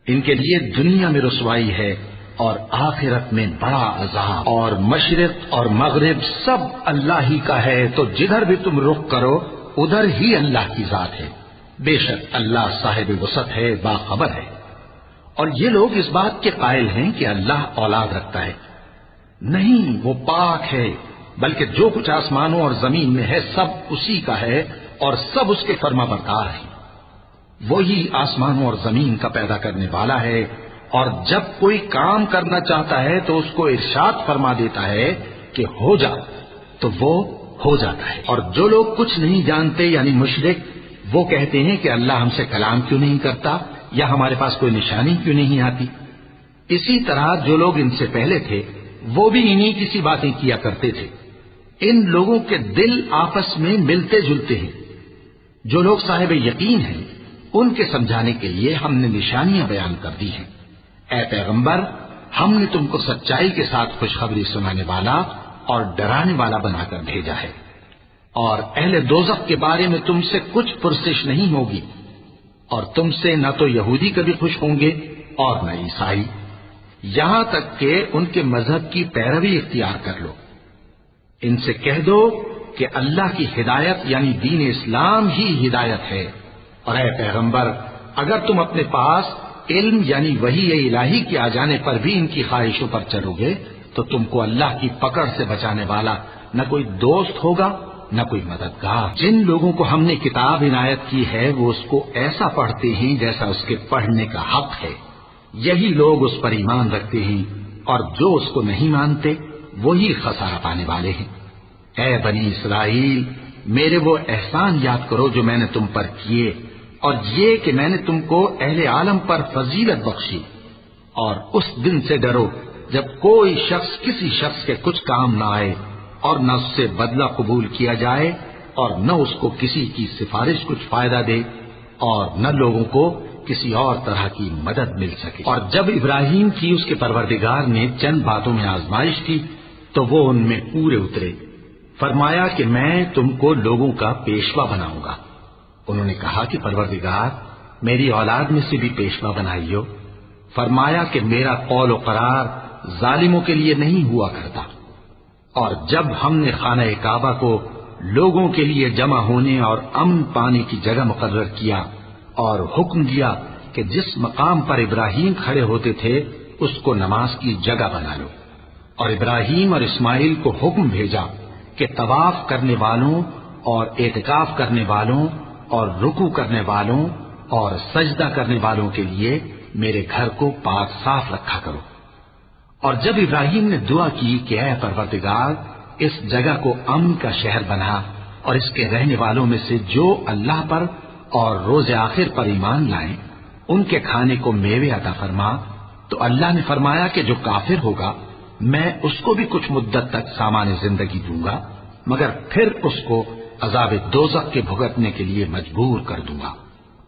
ان کے لیے دنیا میں رسوائی ہے اور آخرت میں بڑا عذاب. اور مشرق اور مغرب سب اللہ ہی کا ہے، تو جدھر بھی تم رخ کرو ادھر ہی اللہ کی ذات ہے. بے شک اللہ صاحب وسعت ہے، باخبر ہے. اور یہ لوگ اس بات کے قائل ہیں کہ اللہ اولاد رکھتا ہے. نہیں، وہ پاک ہے، بلکہ جو کچھ آسمانوں اور زمین میں ہے سب اسی کا ہے اور سب اس کے فرما بردار ہیں. وہی آسمانوں اور زمین کا پیدا کرنے والا ہے، اور جب کوئی کام کرنا چاہتا ہے تو اس کو ارشاد فرما دیتا ہے کہ ہو جا تو وہ ہو جاتا ہے. اور جو لوگ کچھ نہیں جانتے یعنی مشرک، وہ کہتے ہیں کہ اللہ ہم سے کلام کیوں نہیں کرتا یا ہمارے پاس کوئی نشانی کیوں نہیں آتی. اسی طرح جو لوگ ان سے پہلے تھے وہ بھی انہی کسی باتیں کیا کرتے تھے. ان لوگوں کے دل آپس میں ملتے جلتے ہیں. جو لوگ صاحب یقین ہیں ان کے سمجھانے کے لیے ہم نے نشانیاں بیان کر دی ہیں. اے پیغمبر، ہم نے تم کو سچائی کے ساتھ خوشخبری سنانے والا اور ڈرانے والا بنا کر بھیجا ہے. اور اہل دوزخ کے بارے میں تم سے کچھ پرسش نہیں ہوگی، اور تم سے نہ تو یہودی کبھی خوش ہوں گے اور نہ عیسائی، یہاں تک کہ ان کے مذہب کی پیروی اختیار کر لو. ان سے کہہ دو کہ اللہ کی ہدایت یعنی دین اسلام ہی ہدایت ہے. اور اے پیغمبر، اگر تم اپنے پاس علم یعنی وحی الہی کے آ جانے پر بھی ان کی خواہشوں پر چلو گے تو تم کو اللہ کی پکڑ سے بچانے والا نہ کوئی دوست ہوگا نہ کوئی مددگار. جن لوگوں کو ہم نے کتاب عنایت کی ہے وہ اس کو ایسا پڑھتے ہیں جیسا اس کے پڑھنے کا حق ہے. یہی لوگ اس پر ایمان رکھتے ہیں، اور جو اس کو نہیں مانتے وہی خسارہ پانے والے ہیں. اے بنی اسرائیل، میرے وہ احسان یاد کرو جو میں نے تم پر کیے، اور یہ کہ میں نے تم کو اہل عالم پر فضیلت بخشی. اور اس دن سے ڈرو جب کوئی شخص کسی شخص کے کچھ کام نہ آئے اور نہ اس سے بدلہ قبول کیا جائے اور نہ اس کو کسی کی سفارش کچھ فائدہ دے اور نہ لوگوں کو کسی اور طرح کی مدد مل سکے. اور جب ابراہیم کی اس کے پروردگار نے چند باتوں میں آزمائش کی تو وہ ان میں پورے اترے. فرمایا کہ میں تم کو لوگوں کا پیشوا بناؤں گا. انہوں نے کہا کہ پروردگار، میری اولاد میں سے بھی پیشوا بنائیو. فرمایا کہ میرا قول و قرار ظالموں کے لیے نہیں ہوا کرتا. اور جب ہم نے خانہ کعبہ کو لوگوں کے لیے جمع ہونے اور امن پانے کی جگہ مقرر کیا اور حکم دیا کہ جس مقام پر ابراہیم کھڑے ہوتے تھے اس کو نماز کی جگہ بنا لو، اور ابراہیم اور اسماعیل کو حکم بھیجا کہ طواف کرنے والوں اور اعتکاف کرنے والوں اور رکوع کرنے والوں اور سجدہ کرنے والوں کے لیے میرے گھر کو پاک صاف رکھا کرو۔ اور جب ابراہیم نے دعا کی کہ اے پروردگار اس جگہ کو امن کا شہر بنا اور اس کے رہنے والوں میں سے جو اللہ پر اور روز آخر پر ایمان لائیں ان کے کھانے کو میوے عطا فرما، تو اللہ نے فرمایا کہ جو کافر ہوگا میں اس کو بھی کچھ مدت تک سامان زندگی دوں گا، مگر پھر اس کو عذاب دوزخ کے بھگتنے کے لیے مجبور کر دوں گا،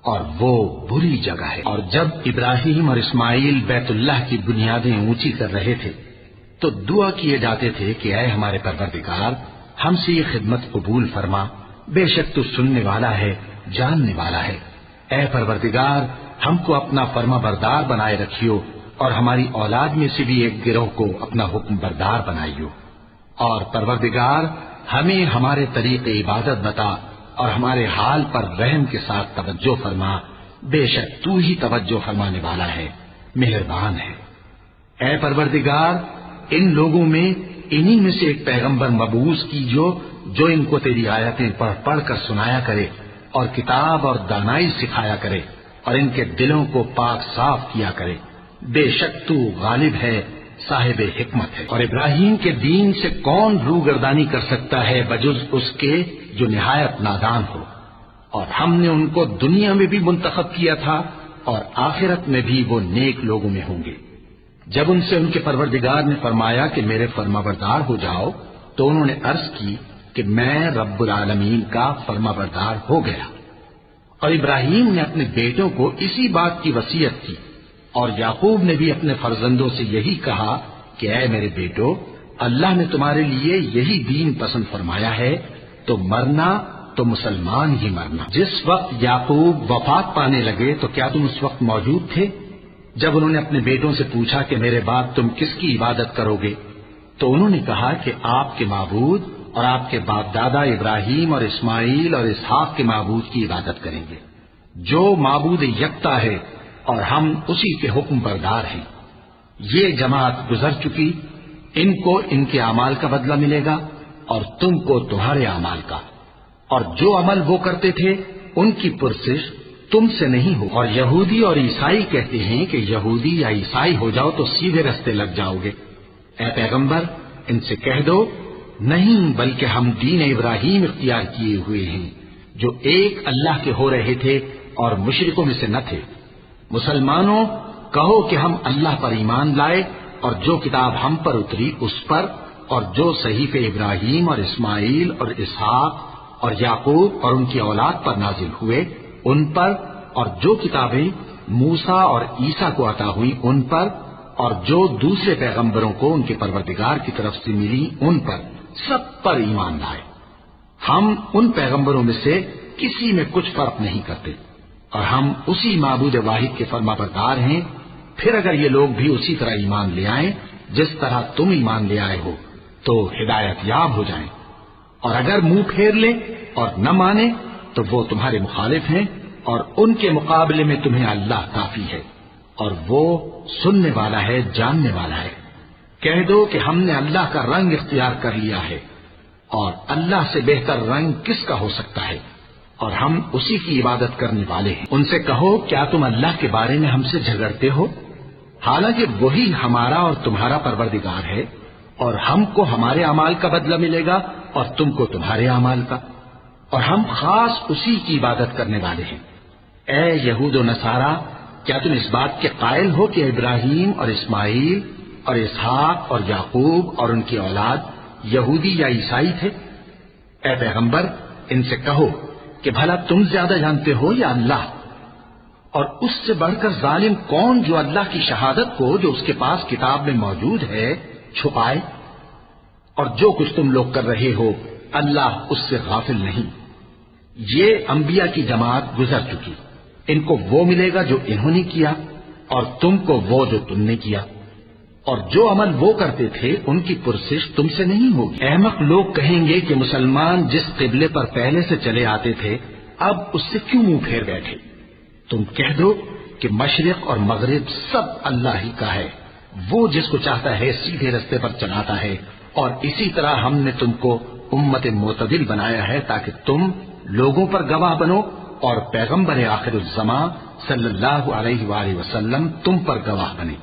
اور وہ بری جگہ ہے۔ اور جب ابراہیم اور اسماعیل بیت اللہ کی بنیادیں اونچی کر رہے تھے تو دعا کیے جاتے تھے کہ اے ہمارے پروردگار ہم سے یہ خدمت قبول فرما، بے شک تو سننے والا ہے، جاننے والا ہے۔ اے پروردگار ہم کو اپنا فرما بردار بنائے رکھیو اور ہماری اولاد میں سے بھی ایک گروہ کو اپنا حکم بردار بنائیو، اور پروردگار ہمیں ہمارے طریق عبادت بتا اور ہمارے حال پر رحم کے ساتھ توجہ فرما، بے شک تو ہی توجہ فرمانے والا ہے، مہربان ہے۔ اے پروردگار ان لوگوں میں انہی میں سے ایک پیغمبر مبعوث کیجو جو ان کو تیری آیتیں پڑھ پڑھ کر سنایا کرے اور کتاب اور دانائی سکھایا کرے اور ان کے دلوں کو پاک صاف کیا کرے، بے شک تو غالب ہے، صاحب حکمت ہے۔ اور ابراہیم کے دین سے کون روگردانی کر سکتا ہے بجز اس کے جو نہایت نادان ہو، اور ہم نے ان کو دنیا میں بھی منتخب کیا تھا اور آخرت میں بھی وہ نیک لوگوں میں ہوں گے۔ جب ان سے ان کے پروردگار نے فرمایا کہ میرے فرما بردار ہو جاؤ تو انہوں نے عرض کی کہ میں رب العالمین کا فرما بردار ہو گیا۔ اور ابراہیم نے اپنے بیٹوں کو اسی بات کی وصیت کی، اور یعقوب نے بھی اپنے فرزندوں سے یہی کہا کہ اے میرے بیٹو، اللہ نے تمہارے لیے یہی دین پسند فرمایا ہے، تو مرنا تو مسلمان ہی مرنا۔ جس وقت یعقوب وفات پانے لگے تو کیا تم اس وقت موجود تھے جب انہوں نے اپنے بیٹوں سے پوچھا کہ میرے بعد تم کس کی عبادت کرو گے؟ تو انہوں نے کہا کہ آپ کے معبود اور آپ کے باپ دادا ابراہیم اور اسماعیل اور اسحاق کے معبود کی عبادت کریں گے، جو معبود یکتا ہے اور ہم اسی کے حکم بردار ہیں۔ یہ جماعت گزر چکی، ان کو ان کے اعمال کا بدلہ ملے گا اور تم کو تمہارے اعمال کا، اور جو عمل وہ کرتے تھے ان کی پرسش تم سے نہیں ہو۔ اور یہودی اور عیسائی کہتے ہیں کہ یہودی یا عیسائی ہو جاؤ تو سیدھے رستے لگ جاؤ گے۔ اے پیغمبر ان سے کہہ دو نہیں، بلکہ ہم دین ابراہیم اختیار کیے ہوئے ہیں جو ایک اللہ کے ہو رہے تھے اور مشرکوں میں سے نہ تھے۔ مسلمانوں کہو کہ ہم اللہ پر ایمان لائے اور جو کتاب ہم پر اتری اس پر، اور جو صحیفے ابراہیم اور اسماعیل اور اسحاق اور یعقوب اور ان کی اولاد پر نازل ہوئے ان پر، اور جو کتابیں موسیٰ اور عیسیٰ کو عطا ہوئی ان پر، اور جو دوسرے پیغمبروں کو ان کے پروردگار کی طرف سے ملی ان پر، سب پر ایمان لائے۔ ہم ان پیغمبروں میں سے کسی میں کچھ فرق نہیں کرتے، اور ہم اسی معبود واحد کے فرما بردار ہیں۔ پھر اگر یہ لوگ بھی اسی طرح ایمان لے آئیں جس طرح تم ایمان لے آئے ہو تو ہدایت یاب ہو جائیں، اور اگر منہ پھیر لیں اور نہ مانے تو وہ تمہارے مخالف ہیں، اور ان کے مقابلے میں تمہیں اللہ کافی ہے، اور وہ سننے والا ہے، جاننے والا ہے۔ کہہ دو کہ ہم نے اللہ کا رنگ اختیار کر لیا ہے، اور اللہ سے بہتر رنگ کس کا ہو سکتا ہے، اور ہم اسی کی عبادت کرنے والے ہیں۔ ان سے کہو کیا تم اللہ کے بارے میں ہم سے جھگڑتے ہو، حالانکہ وہی ہمارا اور تمہارا پروردگار ہے، اور ہم کو ہمارے اعمال کا بدلہ ملے گا اور تم کو تمہارے اعمال کا، اور ہم خاص اسی کی عبادت کرنے والے ہیں۔ اے یہود و نصارا، کیا تم اس بات کے قائل ہو کہ ابراہیم اور اسماعیل اور اسحاق اور یعقوب اور ان کی اولاد یہودی یا عیسائی تھے؟ اے پیغمبر ان سے کہو کہ بھلا تم زیادہ جانتے ہو یا اللہ؟ اور اس سے بڑھ کر ظالم کون جو اللہ کی شہادت کو جو اس کے پاس کتاب میں موجود ہے چھپائے؟ اور جو کچھ تم لوگ کر رہے ہو اللہ اس سے غافل نہیں۔ یہ انبیاء کی جماعت گزر چکی، ان کو وہ ملے گا جو انہوں نے کیا، اور تم کو وہ جو تم نے کیا۔ اور جو عمل وہ کرتے تھے ان کی پرسش تم سے نہیں ہوگی۔ احمق لوگ کہیں گے کہ مسلمان جس قبلے پر پہلے سے چلے آتے تھے اب اس سے کیوں منہ پھیر بیٹھے؟ تم کہہ دو کہ مشرق اور مغرب سب اللہ ہی کا ہے، وہ جس کو چاہتا ہے سیدھے رستے پر چلاتا ہے، اور اسی طرح ہم نے تم کو امت معتدل بنایا ہے تاکہ تم لوگوں پر گواہ بنو اور پیغمبر آخر الزماں صلی اللہ علیہ وآلہ وسلم تم پر گواہ بنے۔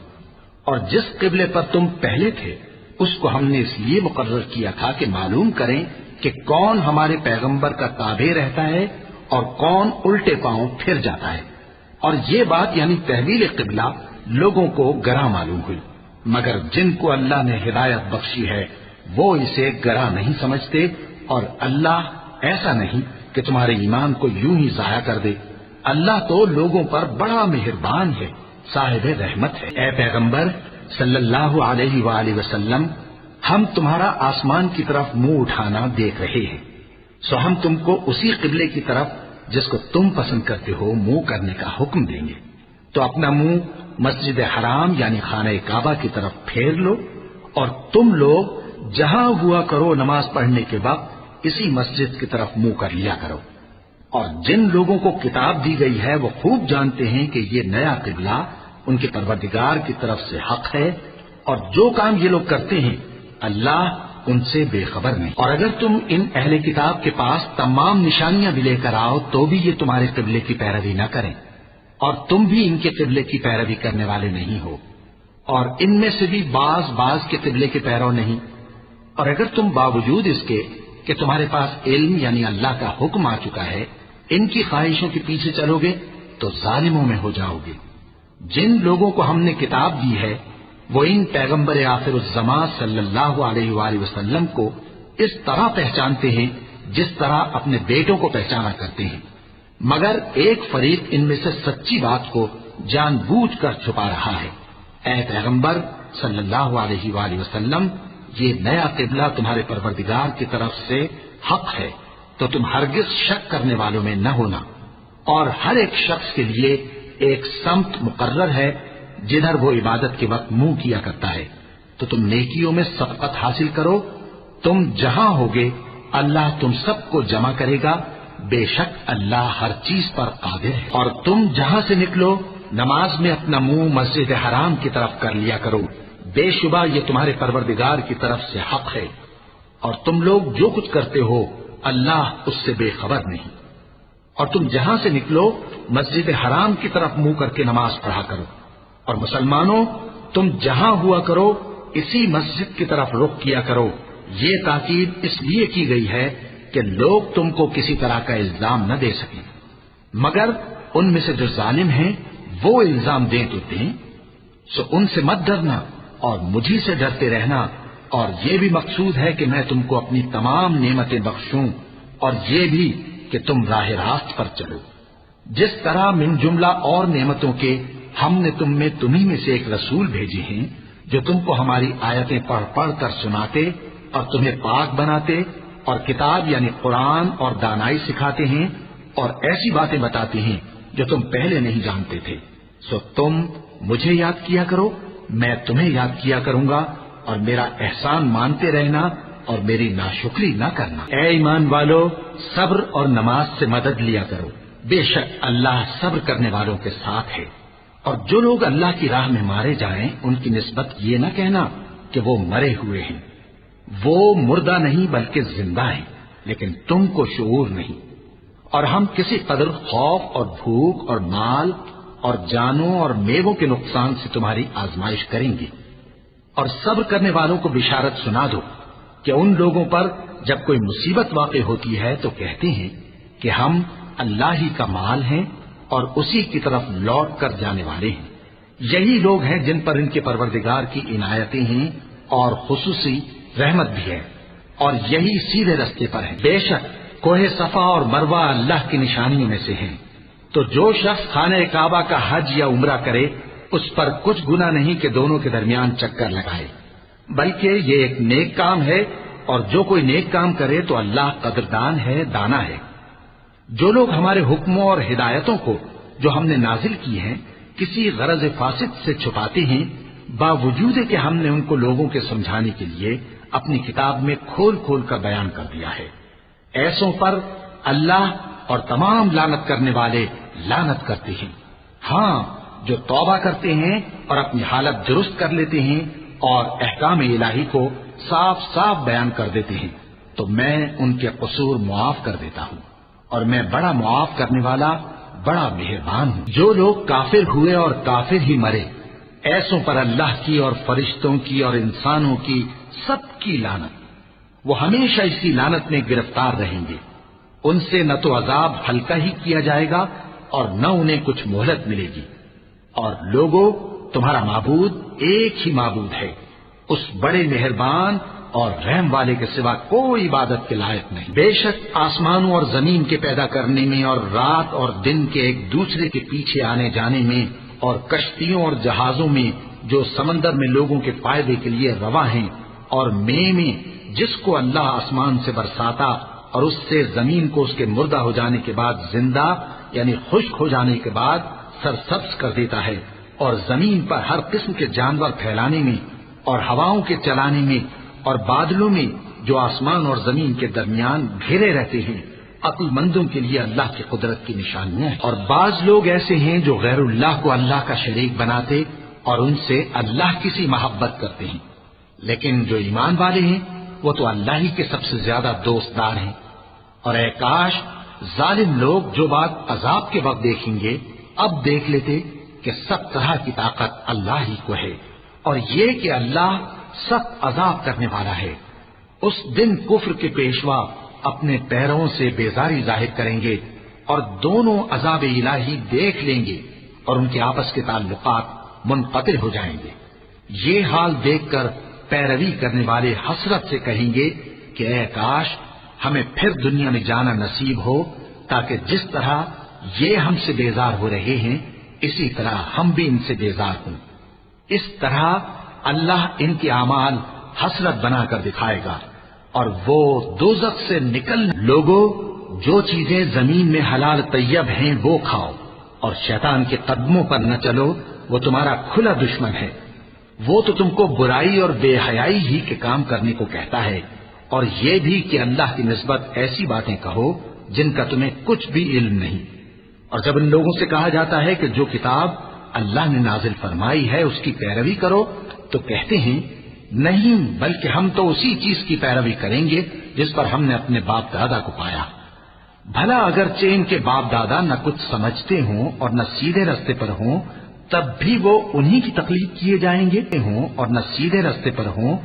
اور جس قبلے پر تم پہلے تھے اس کو ہم نے اس لیے مقرر کیا تھا کہ معلوم کریں کہ کون ہمارے پیغمبر کا تابع رہتا ہے اور کون الٹے پاؤں پھر جاتا ہے۔ اور یہ بات یعنی تحویل قبلہ لوگوں کو گراں معلوم ہوئی، مگر جن کو اللہ نے ہدایت بخشی ہے وہ اسے گراں نہیں سمجھتے، اور اللہ ایسا نہیں کہ تمہارے ایمان کو یوں ہی ضائع کر دے۔ اللہ تو لوگوں پر بڑا مہربان ہے، صاحب رحمت ہے۔ اے پیغمبر صلی اللہ علیہ وآلہ وسلم، ہم تمہارا آسمان کی طرف منہ اٹھانا دیکھ رہے ہیں، سو ہم تم کو اسی قبلے کی طرف جس کو تم پسند کرتے ہو منہ کرنے کا حکم دیں گے۔ تو اپنا منہ مسجد حرام یعنی خانہ کعبہ کی طرف پھیر لو، اور تم لوگ جہاں ہوا کرو نماز پڑھنے کے وقت اسی مسجد کی طرف منہ کر لیا کرو۔ اور جن لوگوں کو کتاب دی گئی ہے وہ خوب جانتے ہیں کہ یہ نیا قبلہ ان کے پروردگار کی طرف سے حق ہے، اور جو کام یہ لوگ کرتے ہیں اللہ ان سے بے خبر نہیں۔ اور اگر تم ان اہل کتاب کے پاس تمام نشانیاں بھی لے کر آؤ تو بھی یہ تمہارے قبلے کی پیروی نہ کریں، اور تم بھی ان کے قبلے کی پیروی کرنے والے نہیں ہو، اور ان میں سے بھی بعض کے قبلے کے پیرو نہیں۔ اور اگر تم باوجود اس کے کہ تمہارے پاس علم یعنی اللہ کا حکم آ چکا ہے ان کی خواہشوں کے پیچھے چلو گے تو ظالموں میں ہو جاؤ گے۔ جن لوگوں کو ہم نے کتاب دی ہے وہ ان پیغمبر آخر الزماں صلی اللہ علیہ وآلہ وسلم کو اس طرح پہچانتے ہیں جس طرح اپنے بیٹوں کو پہچانا کرتے ہیں، مگر ایک فریق ان میں سے سچی بات کو جان بوجھ کر چھپا رہا ہے۔ اے پیغمبر صلی اللہ علیہ وآلہ وسلم، یہ نیا قبلہ تمہارے پروردگار کی طرف سے حق ہے، تو تم ہرگز شک کرنے والوں میں نہ ہونا، اور ہر ایک شخص کے لیے ایک سمت مقرر ہے جدھر وہ عبادت کے وقت منہ کیا کرتا ہے، تو تم نیکیوں میں سبقت حاصل کرو۔ تم جہاں ہوگے اللہ تم سب کو جمع کرے گا، بے شک اللہ ہر چیز پر قادر ہے۔ اور تم جہاں سے نکلو نماز میں اپنا منہ مسجد حرام کی طرف کر لیا کرو، بے شبہ یہ تمہارے پروردگار کی طرف سے حق ہے، اور تم لوگ جو کچھ کرتے ہو اللہ اس سے بے خبر نہیں۔ اور تم جہاں سے نکلو مسجد حرام کی طرف منہ کر کے نماز پڑھا کرو، اور مسلمانوں تم جہاں ہوا کرو اسی مسجد کی طرف رخ کیا کرو۔ یہ تاکید اس لیے کی گئی ہے کہ لوگ تم کو کسی طرح کا الزام نہ دے سکیں، مگر ان میں سے جو ظالم ہیں وہ الزام دیں تو دیں، سو ان سے مت ڈرنا اور مجھی سے ڈرتے رہنا، اور یہ بھی مقصود ہے کہ میں تم کو اپنی تمام نعمتیں بخشوں، اور یہ بھی کہ تم راہ راست پر چلو۔ جس طرح من جملہ اور نعمتوں کے ہم نے تمہیں میں سے ایک رسول بھیجے ہیں جو تم کو ہماری آیتیں پڑھ پڑھ کر سناتے اور تمہیں پاک بناتے اور کتاب یعنی قرآن اور دانائی سکھاتے ہیں اور ایسی باتیں بتاتے ہیں جو تم پہلے نہیں جانتے تھے، سو تم مجھے یاد کیا کرو، میں تمہیں یاد کیا کروں گا، اور میرا احسان مانتے رہنا اور میری ناشکری نہ کرنا۔ اے ایمان والو، صبر اور نماز سے مدد لیا کرو، بے شک اللہ صبر کرنے والوں کے ساتھ ہے۔ اور جو لوگ اللہ کی راہ میں مارے جائیں ان کی نسبت یہ نہ کہنا کہ وہ مرے ہوئے ہیں، وہ مردہ نہیں بلکہ زندہ ہیں، لیکن تم کو شعور نہیں۔ اور ہم کسی قدر خوف اور بھوک اور مال اور جانوں اور میووں کے نقصان سے تمہاری آزمائش کریں گے، اور صبر کرنے والوں کو بشارت سنا دو کہ ان لوگوں پر جب کوئی مصیبت واقع ہوتی ہے تو کہتے ہیں کہ ہم اللہ ہی کا مال ہیں اور اسی کی طرف لوٹ کر جانے والے ہیں۔ یہی لوگ ہیں جن پر ان کے پروردگار کی عنایتیں ہیں اور خصوصی رحمت بھی ہے، اور یہی سیدھے رستے پر ہیں۔ بے شک کوہ صفا اور مروہ اللہ کی نشانیوں میں سے ہیں، تو جو شخص خانہ کعبہ کا حج یا عمرہ کرے اس پر کچھ گناہ نہیں کہ دونوں کے درمیان چکر لگائے، بلکہ یہ ایک نیک کام ہے، اور جو کوئی نیک کام کرے تو اللہ قدردان ہے، دانا ہے۔ جو لوگ ہمارے حکموں اور ہدایتوں کو جو ہم نے نازل کی ہیں کسی غرض فاسد سے چھپاتے ہیں باوجود کہ ہم نے ان کو لوگوں کے سمجھانے کے لیے اپنی کتاب میں کھول کھول کر بیان کر دیا ہے۔ ایسوں پر اللہ اور تمام لعنت کرنے والے لعنت کرتے ہیں۔ ہاں، جو توبہ کرتے ہیں اور اپنی حالت درست کر لیتے ہیں اور احکام الہی کو صاف صاف بیان کر دیتے ہیں تو میں ان کے قصور معاف کر دیتا ہوں، اور میں بڑا معاف کرنے والا بڑا مہربان ہوں۔ جو لوگ کافر ہوئے اور کافر ہی مرے، ایسوں پر اللہ کی اور فرشتوں کی اور انسانوں کی سب کی لعنت، وہ ہمیشہ اسی لعنت میں گرفتار رہیں گے۔ ان سے نہ تو عذاب ہلکا ہی کیا جائے گا اور نہ انہیں کچھ مہلت ملے گی۔ اور لوگوں، تمہارا معبود ایک ہی معبود ہے، اس بڑے مہربان اور رحم والے کے سوا کوئی عبادت کے لائق نہیں۔ بے شک آسمانوں اور زمین کے پیدا کرنے میں اور رات اور دن کے ایک دوسرے کے پیچھے آنے جانے میں اور کشتیوں اور جہازوں میں جو سمندر میں لوگوں کے فائدے کے لیے رواں ہیں، اور میں جس کو اللہ آسمان سے برساتا اور اس سے زمین کو اس کے مردہ ہو جانے کے بعد زندہ یعنی خشک ہو جانے کے بعد سرسبز کر دیتا ہے، اور زمین پر ہر قسم کے جانور پھیلانے میں اور ہواؤں کے چلانے میں اور بادلوں میں جو آسمان اور زمین کے درمیان گھرے رہتے ہیں، عقل مندوں کے لیے اللہ کی قدرت کی نشانیاں ہیں۔ اور بعض لوگ ایسے ہیں جو غیر اللہ کو اللہ کا شریک بناتے اور ان سے اللہ کی سی محبت کرتے ہیں، لیکن جو ایمان والے ہیں وہ تو اللہ ہی کے سب سے زیادہ دوستدار ہیں۔ اور اے کاش ظالم لوگ جو بات عذاب کے وقت دیکھیں گے اب دیکھ لیتے کہ سب طرح کی طاقت اللہ ہی کو ہے، اور یہ کہ اللہ سخت عذاب کرنے والا ہے۔ اس دن کفر کے پیشوا اپنے پیروں سے بیزاری ظاہر کریں گے اور دونوں عذاب الہی دیکھ لیں گے اور ان کے آپس کے تعلقات منقطع ہو جائیں گے۔ یہ حال دیکھ کر پیروی کرنے والے حسرت سے کہیں گے کہ اے کاش ہمیں پھر دنیا میں جانا نصیب ہو، تاکہ جس طرح یہ ہم سے بیزار ہو رہے ہیں اسی طرح ہم بھی ان سے بیزار ہوں۔ اس طرح اللہ ان کے اعمال حسرت بنا کر دکھائے گا، اور وہ دوزخ سے نکل لوگوں، جو چیزیں زمین میں حلال طیب ہیں وہ کھاؤ، اور شیطان کے قدموں پر نہ چلو، وہ تمہارا کھلا دشمن ہے۔ وہ تو تم کو برائی اور بے حیائی ہی کے کام کرنے کو کہتا ہے، اور یہ بھی کہ اللہ کی نسبت ایسی باتیں کہو جن کا تمہیں کچھ بھی علم نہیں۔ اور جب ان لوگوں سے کہا جاتا ہے کہ جو کتاب اللہ نے نازل فرمائی ہے اس کی پیروی کرو، تو کہتے ہیں نہیں، بلکہ ہم تو اسی چیز کی پیروی کریں گے جس پر ہم نے اپنے باپ دادا کو پایا۔ بھلا اگرچہ ان کے باپ دادا نہ کچھ سمجھتے ہوں اور نہ سیدھے رستے پر ہوں، تب بھی وہ انہی کی تقلید کیے جائیں گے، اور نہ سیدھے رستے پر ہوں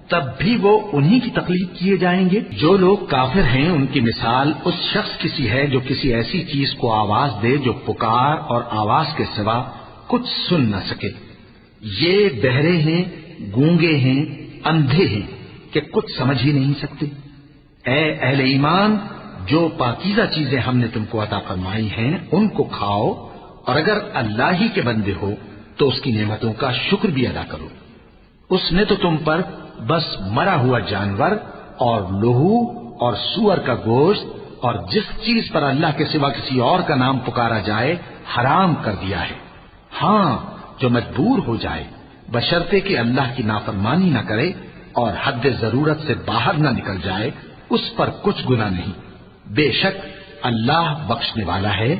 تب بھی وہ انہی کی تقلید کیے جائیں گے۔ جو لوگ کافر ہیں ان کی مثال اس شخص کی سی ہے جو کسی ایسی چیز کو آواز دے جو پکار اور آواز کے سوا کچھ سن نہ سکے۔ یہ بہرے ہیں، گونگے ہیں، اندھے ہیں کہ کچھ سمجھ ہی نہیں سکتے۔ اے اہل ایمان، جو پاکیزہ چیزیں ہم نے تم کو عطا فرمائی ہیں ان کو کھاؤ، اور اگر اللہ ہی کے بندے ہو تو اس کی نعمتوں کا شکر بھی ادا کرو۔ اس نے تو تم پر بس مرا ہوا جانور اور لہو اور سور کا گوشت اور جس چیز پر اللہ کے سوا کسی اور کا نام پکارا جائے حرام کر دیا ہے۔ ہاں، جو مجبور ہو جائے بشرطے کہ اللہ کی نافرمانی نہ کرے اور حد ضرورت سے باہر نہ نکل جائے، اس پر کچھ گناہ نہیں۔ بے شک اللہ بخشنے والا ہے،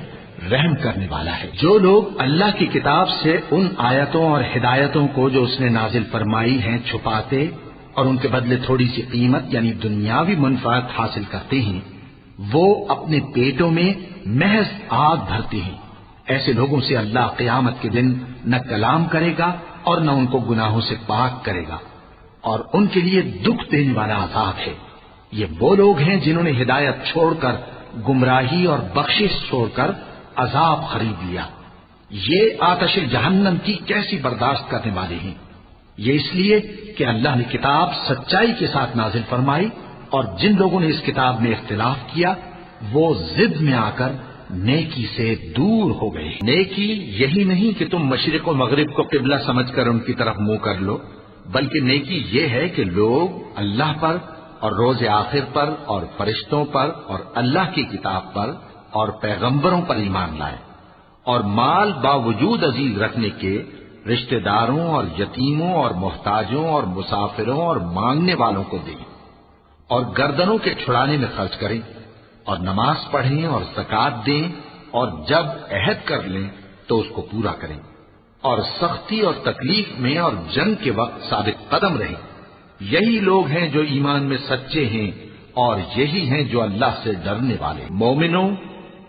رحم کرنے والا ہے۔ جو لوگ اللہ کی کتاب سے ان آیتوں اور ہدایتوں کو جو اس نے نازل فرمائی ہیں چھپاتے اور ان کے بدلے تھوڑی سی قیمت یعنی دنیاوی منفعت حاصل کرتے ہیں، وہ اپنے پیٹوں میں محض آگ بھرتے ہیں۔ ایسے لوگوں سے اللہ قیامت کے دن نہ کلام کرے گا اور نہ ان کو گناہوں سے پاک کرے گا، اور ان کے لیے دکھ دینے والا عذاب ہے۔ یہ وہ لوگ ہیں جنہوں نے ہدایت چھوڑ کر گمراہی اور بخشش چھوڑ کر عذاب خرید لیا۔ یہ آتش جہنم کی کیسی برداشت کرنے والے ہیں۔ یہ اس لیے کہ اللہ نے کتاب سچائی کے ساتھ نازل فرمائی، اور جن لوگوں نے اس کتاب میں اختلاف کیا وہ ضد میں آ کر نیکی سے دور ہو گئے۔ نیکی یہی نہیں کہ تم مشرق و مغرب کو قبلہ سمجھ کر ان کی طرف منہ کر لو، بلکہ نیکی یہ ہے کہ لوگ اللہ پر اور روز آخر پر اور فرشتوں پر اور اللہ کی کتاب پر اور پیغمبروں پر ایمان لائے، اور مال باوجود عزیز رکھنے کے رشتہ داروں اور یتیموں اور محتاجوں اور مسافروں اور مانگنے والوں کو دیں، اور گردنوں کے چھڑانے میں خرچ کریں، اور نماز پڑھیں اور زکات دیں، اور جب عہد کر لیں تو اس کو پورا کریں، اور سختی اور تکلیف میں اور جنگ کے وقت ثابت قدم رہیں۔ یہی لوگ ہیں جو ایمان میں سچے ہیں، اور یہی ہیں جو اللہ سے ڈرنے والے۔ مومنوں،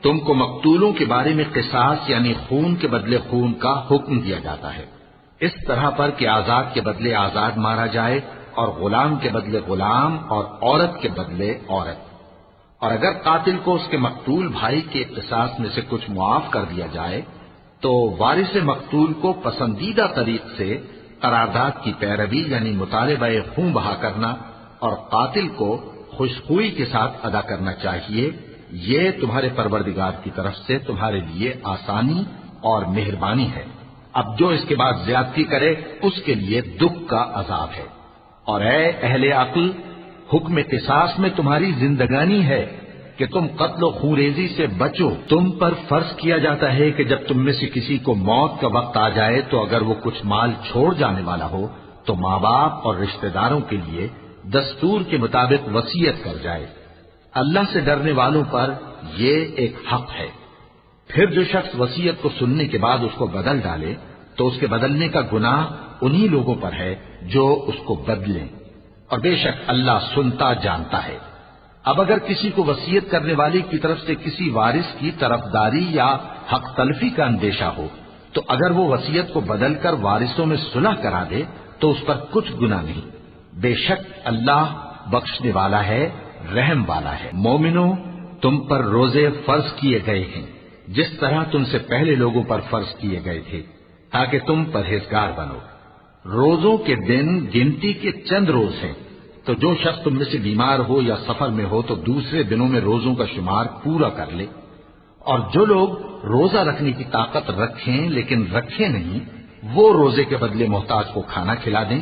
تم کو مقتولوں کے بارے میں قصاص یعنی خون کے بدلے خون کا حکم دیا جاتا ہے، اس طرح پر کہ آزاد کے بدلے آزاد مارا جائے، اور غلام کے بدلے غلام، اور عورت کے بدلے عورت۔ اور اگر قاتل کو اس کے مقتول بھائی کے قصاص میں سے کچھ معاف کر دیا جائے تو وارث مقتول کو پسندیدہ طریق سے قرارداد کی پیروی یعنی مطالبہ خون بہا کرنا اور قاتل کو خوشخوئی کے ساتھ ادا کرنا چاہیے۔ یہ تمہارے پروردگار کی طرف سے تمہارے لیے آسانی اور مہربانی ہے۔ اب جو اس کے بعد زیادتی کرے اس کے لیے دکھ کا عذاب ہے۔ اور اے اہل عقل، حکم قصاص میں تمہاری زندگانی ہے کہ تم قتل و خونریزی سے بچو۔ تم پر فرض کیا جاتا ہے کہ جب تم میں سے کسی کو موت کا وقت آ جائے تو اگر وہ کچھ مال چھوڑ جانے والا ہو تو ماں باپ اور رشتہ داروں کے لیے دستور کے مطابق وصیت کر جائے۔ اللہ سے ڈرنے والوں پر یہ ایک حق ہے۔ پھر جو شخص وصیت کو سننے کے بعد اس کو بدل ڈالے تو اس کے بدلنے کا گناہ انہی لوگوں پر ہے جو اس کو بدلیں، اور بے شک اللہ سنتا جانتا ہے۔ اب اگر کسی کو وصیت کرنے والی کی طرف سے کسی وارث کی طرفداری یا حق تلفی کا اندیشہ ہو تو اگر وہ وصیت کو بدل کر وارثوں میں صلح کرا دے تو اس پر کچھ گناہ نہیں، بے شک اللہ بخشنے والا ہے، رحم والا ہے۔ مومنوں، تم پر روزے فرض کیے گئے ہیں جس طرح تم سے پہلے لوگوں پر فرض کیے گئے تھے تاکہ تم پرہیزگار بنو۔ روزوں کے دن گنتی کے چند روز ہیں، تو جو شخص تم میں سے بیمار ہو یا سفر میں ہو تو دوسرے دنوں میں روزوں کا شمار پورا کر لے۔ اور جو لوگ روزہ رکھنے کی طاقت رکھیں لیکن رکھیں نہیں، وہ روزے کے بدلے محتاج کو کھانا کھلا دیں۔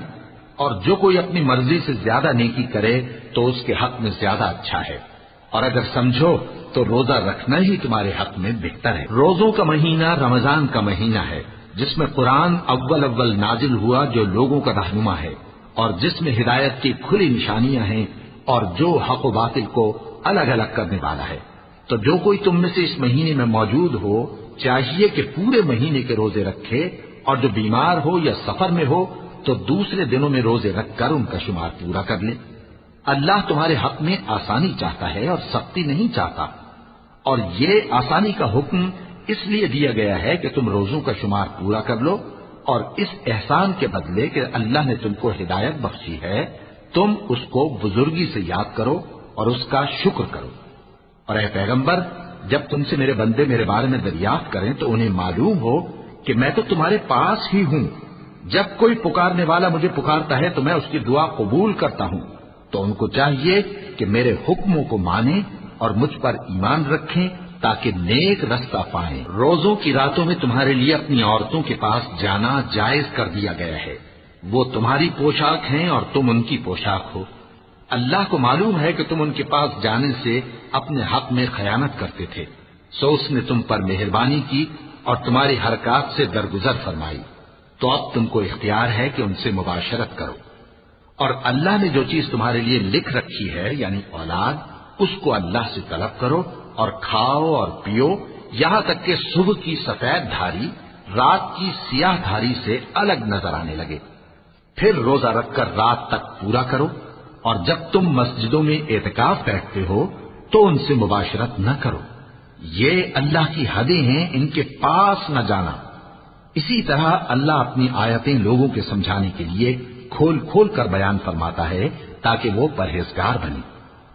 اور جو کوئی اپنی مرضی سے زیادہ نیکی کرے تو اس کے حق میں زیادہ اچھا ہے، اور اگر سمجھو تو روزہ رکھنا ہی تمہارے حق میں بہتر ہے۔ روزوں کا مہینہ رمضان کا مہینہ ہے جس میں قرآن اول نازل ہوا، جو لوگوں کا رہنما ہے اور جس میں ہدایت کی کھلی نشانیاں ہیں اور جو حق و باطل کو الگ الگ کرنے والا ہے۔ تو جو کوئی تم میں سے اس مہینے میں موجود ہو چاہیے کہ پورے مہینے کے روزے رکھے، اور جو بیمار ہو یا سفر میں ہو تو دوسرے دنوں میں روزے رکھ کر ان کا شمار پورا کر لے۔ اللہ تمہارے حق میں آسانی چاہتا ہے اور سختی نہیں چاہتا، اور یہ آسانی کا حکم اس لیے دیا گیا ہے کہ تم روزوں کا شمار پورا کر لو، اور اس احسان کے بدلے کہ اللہ نے تم کو ہدایت بخشی ہے تم اس کو بزرگی سے یاد کرو اور اس کا شکر کرو۔ اور اے پیغمبر، جب تم سے میرے بندے میرے بارے میں دریافت کریں تو انہیں معلوم ہو کہ میں تو تمہارے پاس ہی ہوں۔ جب کوئی پکارنے والا مجھے پکارتا ہے تو میں اس کی دعا قبول کرتا ہوں، تو ان کو چاہیے کہ میرے حکموں کو مانیں اور مجھ پر ایمان رکھیں تاکہ نیک رستہ پائیں۔ روزوں کی راتوں میں تمہارے لیے اپنی عورتوں کے پاس جانا جائز کر دیا گیا ہے، وہ تمہاری پوشاک ہیں اور تم ان کی پوشاک ہو۔ اللہ کو معلوم ہے کہ تم ان کے پاس جانے سے اپنے حق میں خیانت کرتے تھے، سو اس نے تم پر مہربانی کی اور تمہاری حرکات سے درگزر فرمائی، تو اب تم کو اختیار ہے کہ ان سے مباشرت کرو۔ اور اللہ نے جو چیز تمہارے لیے لکھ رکھی ہے یعنی اولاد، اس کو اللہ سے طلب کرو اور کھاؤ اور پیو یہاں تک کہ صبح کی سفید دھاری رات کی سیاہ دھاری سے الگ نظر آنے لگے، پھر روزہ رکھ کر رات تک پورا کرو۔ اور جب تم مسجدوں میں اعتکاف بیٹھتے ہو تو ان سے مباشرت نہ کرو، یہ اللہ کی حدیں ہیں، ان کے پاس نہ جانا۔ اسی طرح اللہ اپنی آیتیں لوگوں کے سمجھانے کے لیے کھول کھول کر بیان فرماتا ہے تاکہ وہ پرہیزگار بنے۔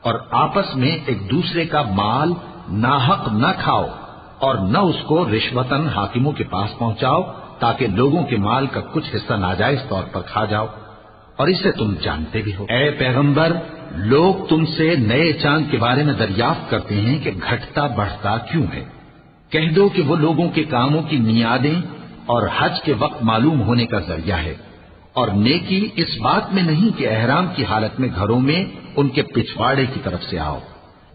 اور آپس میں ایک دوسرے کا مال ناحق نہ کھاؤ اور نہ اس کو رشوتاً حاکموں کے پاس پہنچاؤ تاکہ لوگوں کے مال کا کچھ حصہ ناجائز طور پر کھا جاؤ، اور اسے تم جانتے بھی ہو۔ اے پیغمبر، لوگ تم سے نئے چاند کے بارے میں دریافت کرتے ہیں کہ گھٹتا بڑھتا کیوں ہے؟ کہہ دو کہ وہ لوگوں کے کاموں کی میعادیں اور حج کے وقت معلوم ہونے کا ذریعہ ہے، اور نیکی اس بات میں نہیں کہ احرام کی حالت میں گھروں میں ان کے پچھواڑے کی طرف سے آؤ،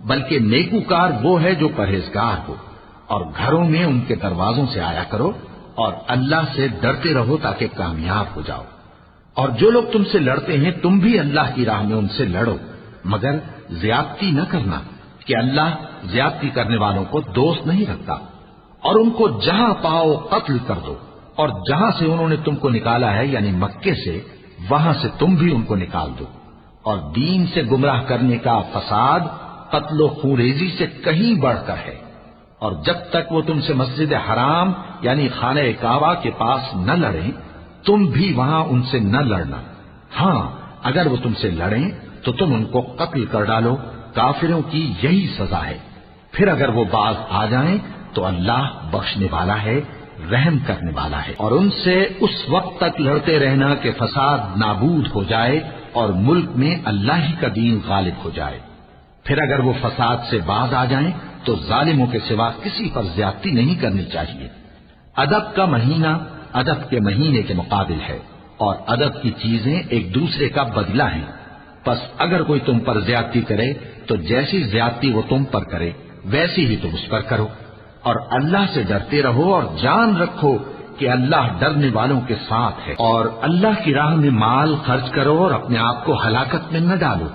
بلکہ نیکوکار وہ ہے جو پرہیزگار ہو، اور گھروں میں ان کے دروازوں سے آیا کرو، اور اللہ سے ڈرتے رہو تاکہ کامیاب ہو جاؤ۔ اور جو لوگ تم سے لڑتے ہیں تم بھی اللہ کی راہ میں ان سے لڑو، مگر زیادتی نہ کرنا، کہ اللہ زیادتی کرنے والوں کو دوست نہیں رکھتا۔ اور ان کو جہاں پاؤ قتل کر دو، اور جہاں سے انہوں نے تم کو نکالا ہے یعنی مکے سے، وہاں سے تم بھی ان کو نکال دو۔ اور دین سے گمراہ کرنے کا فساد قتل و خونریزی سے کہیں بڑھ کر ہے۔ اور جب تک وہ تم سے مسجد حرام یعنی خانہ کعبہ کے پاس نہ لڑیں تم بھی وہاں ان سے نہ لڑنا۔ ہاں اگر وہ تم سے لڑیں تو تم ان کو قتل کر ڈالو، کافروں کی یہی سزا ہے۔ پھر اگر وہ باز آ جائیں تو اللہ بخشنے والا ہے، رحم کرنے والا ہے۔ اور ان سے اس وقت تک لڑتے رہنا کہ فساد نابود ہو جائے اور ملک میں اللہ ہی کا دین غالب ہو جائے۔ پھر اگر وہ فساد سے باز آ جائیں تو ظالموں کے سوا کسی پر زیادتی نہیں کرنی چاہیے۔ ادب کا مہینہ ادب کے مہینے کے مقابل ہے، اور ادب کی چیزیں ایک دوسرے کا بدلہ ہیں۔ پس اگر کوئی تم پر زیادتی کرے تو جیسی زیادتی وہ تم پر کرے ویسی ہی تم اس پر کرو۔ اور اللہ سے ڈرتے رہو اور جان رکھو کہ اللہ ڈرنے والوں کے ساتھ ہے۔ اور اللہ کی راہ میں مال خرچ کرو اور اپنے آپ کو ہلاکت میں نہ ڈالو،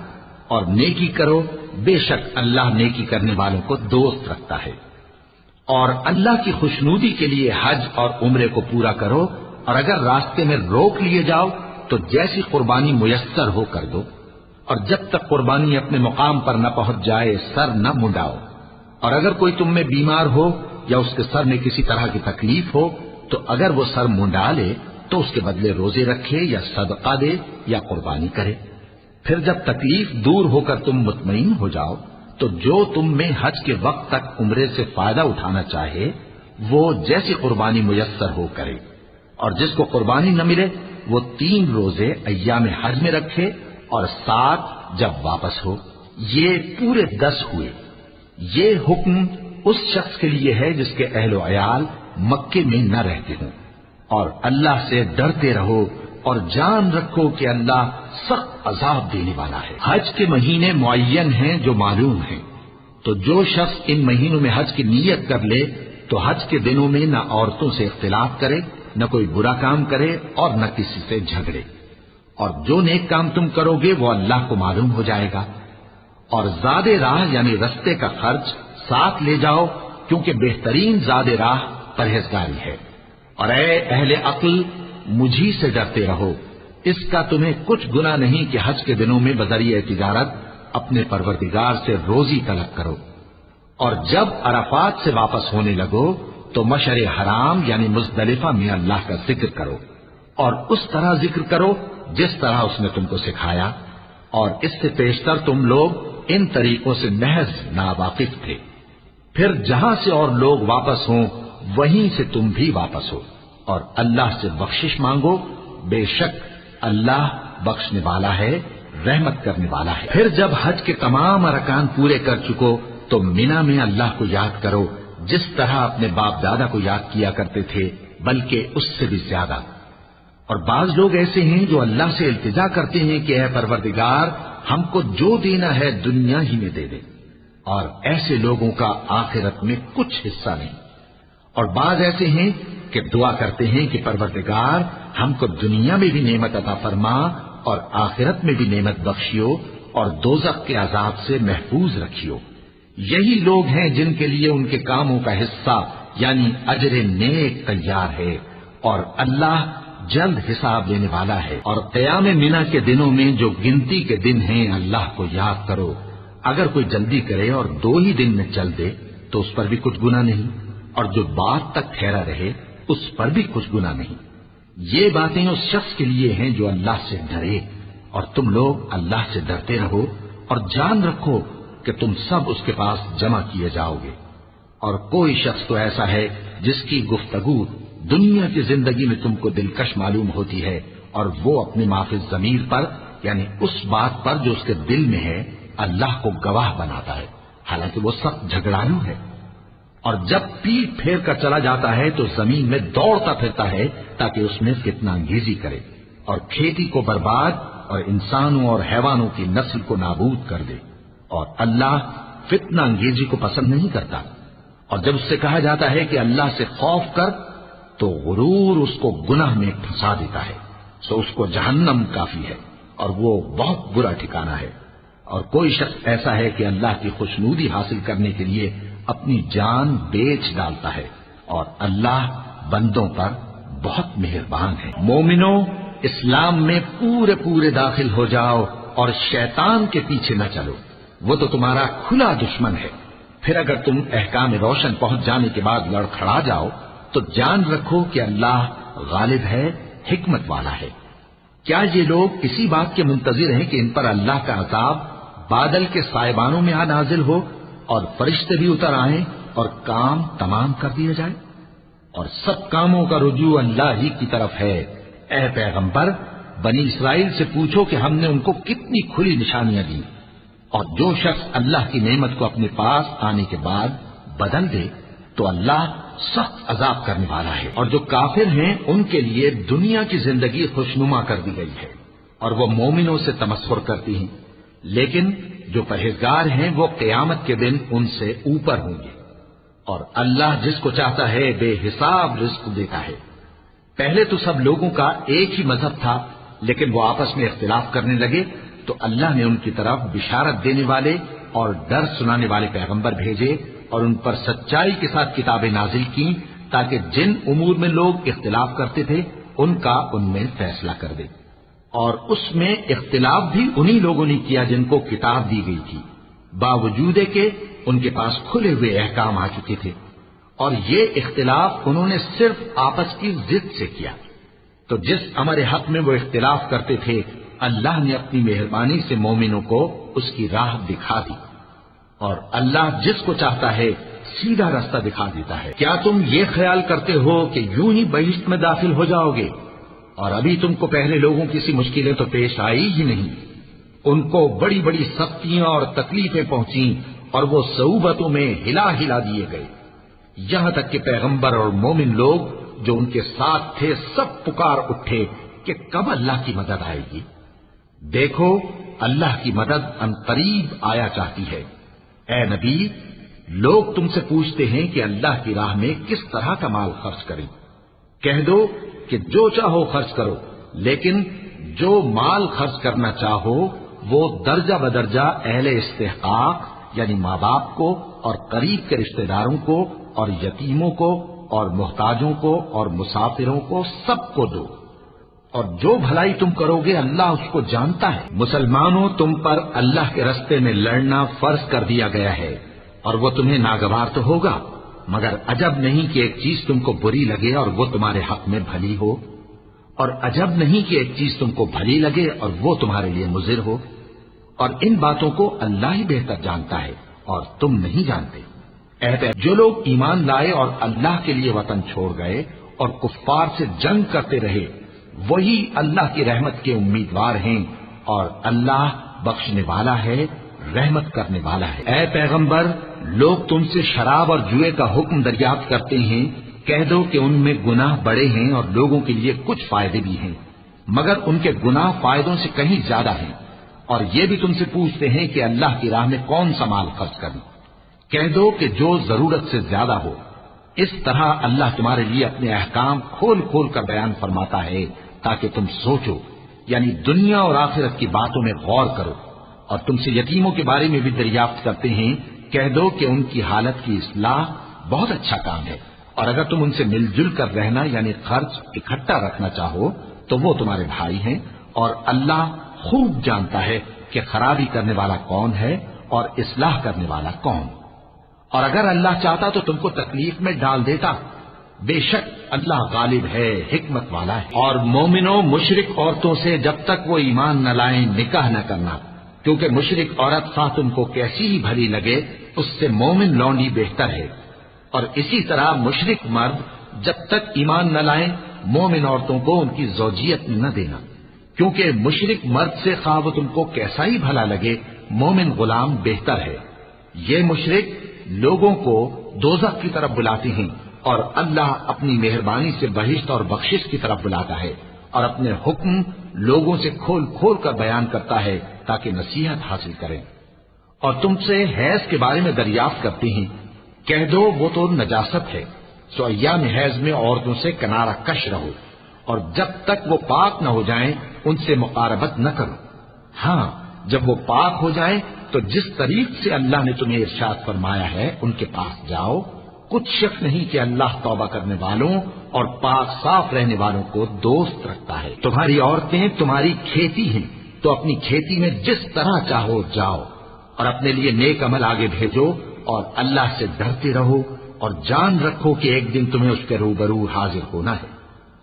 اور نیکی کرو، بے شک اللہ نیکی کرنے والوں کو دوست رکھتا ہے۔ اور اللہ کی خوشنودی کے لیے حج اور عمرے کو پورا کرو، اور اگر راستے میں روک لیے جاؤ تو جیسی قربانی میسر ہو کر دو، اور جب تک قربانی اپنے مقام پر نہ پہنچ جائے سر نہ منڈاؤ۔ اور اگر کوئی تم میں بیمار ہو یا اس کے سر میں کسی طرح کی تکلیف ہو تو اگر وہ سر منڈا لے تو اس کے بدلے روزے رکھے یا صدقہ دے یا قربانی کرے۔ پھر جب تکلیف دور ہو کر تم مطمئن ہو جاؤ تو جو تم میں حج کے وقت تک عمرے سے فائدہ اٹھانا چاہے وہ جیسی قربانی میسر ہو کرے، اور جس کو قربانی نہ ملے وہ 3 روزے ایام حج میں رکھے اور 7 جب واپس ہو، یہ پورے 10 ہوئے۔ یہ حکم اس شخص کے لیے ہے جس کے اہل و عیال مکے میں نہ رہتے ہوں۔ اور اللہ سے ڈرتے رہو اور جان رکھو کہ اللہ سخت عذاب دینے والا ہے۔ حج کے مہینے معین ہیں جو معلوم ہیں، تو جو شخص ان مہینوں میں حج کی نیت کر لے تو حج کے دنوں میں نہ عورتوں سے اختلاط کرے، نہ کوئی برا کام کرے اور نہ کسی سے جھگڑے۔ اور جو نیک کام تم کرو گے وہ اللہ کو معلوم ہو جائے گا۔ اور زاد راہ یعنی رستے کا خرچ ساتھ لے جاؤ، کیونکہ بہترین زاد راہ پرہیزگاری ہے۔ اور اے اہل عقل مجھی سے ڈرتے رہو، اس کا تمہیں کچھ گناہ نہیں کہ حج کے دنوں میں بذریعہ تجارت اپنے پروردگار سے روزی طلب کرو۔ اور جب عرفات سے واپس ہونے لگو تو مشعر حرام یعنی مزدلفہ میں اللہ کا ذکر کرو، اور اس طرح ذکر کرو جس طرح اس نے تم کو سکھایا، اور اس سے پیشتر تم لوگ ان طریقوں سے محض ناواقف تھے۔ پھر جہاں سے اور لوگ واپس ہوں وہیں سے تم بھی واپس ہو، اور اللہ سے بخشش مانگو، بے شک اللہ بخشنے والا ہے، رحمت کرنے والا ہے۔ پھر جب حج کے تمام ارکان پورے کر چکو تو مینا میں اللہ کو یاد کرو جس طرح اپنے باپ دادا کو یاد کیا کرتے تھے، بلکہ اس سے بھی زیادہ۔ اور بعض لوگ ایسے ہیں جو اللہ سے التجا کرتے ہیں کہ اے پروردگار ہم کو جو دینا ہے دنیا ہی میں دے دے، اور ایسے لوگوں کا آخرت میں کچھ حصہ نہیں۔ اور بعض ایسے ہیں کہ دعا کرتے ہیں کہ پروردگار ہم کو دنیا میں بھی نعمت عطا فرما اور آخرت میں بھی نعمت بخشیو اور دوزخ کے عذاب سے محفوظ رکھیو۔ یہی لوگ ہیں جن کے لیے ان کے کاموں کا حصہ یعنی اجر نیک تیار ہے، اور اللہ جلد حساب لینے والا ہے۔ اور قیام منا کے دنوں میں جو گنتی کے دن ہیں اللہ کو یاد کرو، اگر کوئی جلدی کرے اور 2 ہی دن میں چل دے تو اس پر بھی کچھ گناہ نہیں، اور جو بات تک ٹھہرا رہے اس پر بھی کچھ گناہ نہیں۔ یہ باتیں اس شخص کے لیے ہیں جو اللہ سے ڈرے، اور تم لوگ اللہ سے ڈرتے رہو اور جان رکھو کہ تم سب اس کے پاس جمع کیے جاؤ گے۔ اور کوئی شخص تو ایسا ہے جس کی گفتگو دنیا کی زندگی میں تم کو دلکش معلوم ہوتی ہے، اور وہ اپنے معافی ضمیر پر یعنی اس بات پر جو اس کے دل میں ہے اللہ کو گواہ بناتا ہے، حالانکہ وہ سخت جھگڑالو ہے۔ اور جب پیٹ پھیر کر چلا جاتا ہے تو زمین میں دوڑتا پھرتا ہے تاکہ اس میں فتنہ انگیزی کرے اور کھیتی کو برباد اور انسانوں اور حیوانوں کی نسل کو نابود کر دے، اور اللہ فتنہ انگیزی کو پسند نہیں کرتا۔ اور جب اس سے کہا جاتا ہے کہ اللہ سے خوف کر تو غرور اس کو گناہ میں پھنسا دیتا ہے، سو اس کو جہنم کافی ہے اور وہ بہت برا ٹھکانہ ہے۔ اور کوئی شخص ایسا ہے کہ اللہ کی خوشنودی حاصل کرنے کے لیے اپنی جان بیچ ڈالتا ہے، اور اللہ بندوں پر بہت مہربان ہے۔ مومنو، اسلام میں پورے پورے داخل ہو جاؤ اور شیطان کے پیچھے نہ چلو، وہ تو تمہارا کھلا دشمن ہے۔ پھر اگر تم احکام روشن پہنچ جانے کے بعد لڑکھڑا جاؤ تو جان رکھو کہ اللہ غالب ہے، حکمت والا ہے۔ کیا یہ لوگ اسی بات کے منتظر ہیں کہ ان پر اللہ کا عذاب بادل کے سائبانوں میں آ نازل ہو اور فرشتے بھی اتر آئیں اور کام تمام کر دیا جائے؟ اور سب کاموں کا رجوع اللہ ہی کی طرف ہے۔ اے پیغمبر، بنی اسرائیل سے پوچھو کہ ہم نے ان کو کتنی کھلی نشانیاں دی، اور جو شخص اللہ کی نعمت کو اپنے پاس آنے کے بعد بدل دے تو اللہ سخت عذاب کرنے والا ہے۔ اور جو کافر ہیں ان کے لیے دنیا کی زندگی خوشنما کر دی گئی ہے اور وہ مومنوں سے تمسخر کرتی ہیں، لیکن جو پرہیزگار ہیں وہ قیامت کے دن ان سے اوپر ہوں گے، اور اللہ جس کو چاہتا ہے بے حساب رزق دیتا ہے۔ پہلے تو سب لوگوں کا ایک ہی مذہب تھا، لیکن وہ آپس میں اختلاف کرنے لگے تو اللہ نے ان کی طرف بشارت دینے والے اور ڈر سنانے والے پیغمبر بھیجے اور ان پر سچائی کے ساتھ کتابیں نازل کی، تاکہ جن امور میں لوگ اختلاف کرتے تھے ان کا ان میں فیصلہ کر دے۔ اور اس میں اختلاف بھی انہی لوگوں نے کیا جن کو کتاب دی گئی تھی، باوجود کہ ان کے پاس کھلے ہوئے احکام آ چکے تھے، اور یہ اختلاف انہوں نے صرف آپس کی ضد سے کیا۔ تو جس امر حق میں وہ اختلاف کرتے تھے اللہ نے اپنی مہربانی سے مومنوں کو اس کی راہ دکھا دی، اور اللہ جس کو چاہتا ہے سیدھا راستہ دکھا دیتا ہے۔ کیا تم یہ خیال کرتے ہو کہ یوں ہی بہشت میں داخل ہو جاؤ گے، اور ابھی تم کو پہلے لوگوں کی سی مشکلیں تو پیش آئی ہی نہیں؟ ان کو بڑی بڑی سختیاں اور تکلیفیں پہنچیں اور وہ صعوبتوں میں ہلا ہلا دیے گئے، یہاں تک کہ پیغمبر اور مومن لوگ جو ان کے ساتھ تھے سب پکار اٹھے کہ کب اللہ کی مدد آئے گی۔ دیکھو اللہ کی مدد عنقریب آیا چاہتی ہے۔ اے نبی، لوگ تم سے پوچھتے ہیں کہ اللہ کی راہ میں کس طرح کا مال خرچ کریں۔ کہہ دو کہ جو چاہو خرچ کرو، لیکن جو مال خرچ کرنا چاہو وہ درجہ بدرجہ اہل استحقاق یعنی ماں باپ کو اور قریب کے رشتہ داروں کو اور یتیموں کو اور محتاجوں کو اور مسافروں کو سب کو دو، اور جو بھلائی تم کرو گے اللہ اس کو جانتا ہے۔ مسلمانوں، تم پر اللہ کے رستے میں لڑنا فرض کر دیا گیا ہے، اور وہ تمہیں ناگوار تو ہوگا، مگر عجب نہیں کہ ایک چیز تم کو بری لگے اور وہ تمہارے حق میں بھلی ہو، اور عجب نہیں کہ ایک چیز تم کو بھلی لگے اور وہ تمہارے لیے مضر ہو، اور ان باتوں کو اللہ ہی بہتر جانتا ہے اور تم نہیں جانتے۔ جو لوگ ایمان لائے اور اللہ کے لیے وطن چھوڑ گئے اور کفار سے جنگ کرتے رہے وہی اللہ کی رحمت کے امیدوار ہیں، اور اللہ بخشنے والا ہے، رحمت کرنے والا ہے۔ اے پیغمبر، لوگ تم سے شراب اور جوئے کا حکم دریافت کرتے ہیں، کہہ دو کہ ان میں گناہ بڑے ہیں اور لوگوں کے لیے کچھ فائدے بھی ہیں، مگر ان کے گناہ فائدوں سے کہیں زیادہ ہیں۔ اور یہ بھی تم سے پوچھتے ہیں کہ اللہ کی راہ میں کون سا مال خرچ کریں، کہہ دو کہ جو ضرورت سے زیادہ ہو۔ اس طرح اللہ تمہارے لیے اپنے احکام کھول کھول کر بیان فرماتا ہے تاکہ تم سوچو، یعنی دنیا اور آخرت کی باتوں میں غور کرو۔ اور تم سے یتیموں کے بارے میں بھی دریافت کرتے ہیں، کہہ دو کہ ان کی حالت کی اصلاح بہت اچھا کام ہے، اور اگر تم ان سے مل جل کر رہنا یعنی خرچ اکٹھا رکھنا چاہو تو وہ تمہارے بھائی ہیں، اور اللہ خوب جانتا ہے کہ خرابی کرنے والا کون ہے اور اصلاح کرنے والا کون۔ اور اگر اللہ چاہتا تو تم کو تکلیف میں ڈال دیتا، بے شک اللہ غالب ہے، حکمت والا ہے۔ اور مومنوں، مشرک عورتوں سے جب تک وہ ایمان نہ لائیں نکاح نہ کرنا، کیونکہ مشرک عورت خواہ تم کو کیسی ہی بھلی لگے اس سے مومن لونڈی بہتر ہے، اور اسی طرح مشرک مرد جب تک ایمان نہ لائیں مومن عورتوں کو ان کی زوجیت نہ دینا، کیونکہ مشرک مرد سے خواہ وہ تم کو کیسا ہی بھلا لگے مومن غلام بہتر ہے۔ یہ مشرک لوگوں کو دوزخ کی طرف بلاتے ہیں، اور اللہ اپنی مہربانی سے بہشت اور بخشش کی طرف بلاتا ہے، اور اپنے حکم لوگوں سے کھول کھول کر بیان کرتا ہے تاکہ نصیحت حاصل کریں۔ اور تم سے حیض کے بارے میں دریافت کرتے ہیں، کہہ دو وہ تو نجاست ہے، سو ایام حیض میں عورتوں سے کنارہ کش رہو، اور جب تک وہ پاک نہ ہو جائیں ان سے مقاربت نہ کرو۔ ہاں، جب وہ پاک ہو جائیں تو جس طریق سے اللہ نے تمہیں ارشاد فرمایا ہے ان کے پاس جاؤ۔ کچھ شک نہیں کہ اللہ توبہ کرنے والوں اور پاک صاف رہنے والوں کو دوست رکھتا ہے۔ تمہاری عورتیں تمہاری کھیتی ہیں، تو اپنی کھیتی میں جس طرح چاہو جاؤ، اور اپنے لیے نیک عمل آگے بھیجو، اور اللہ سے ڈرتے رہو، اور جان رکھو کہ ایک دن تمہیں اس کے روبرو حاضر ہونا ہے۔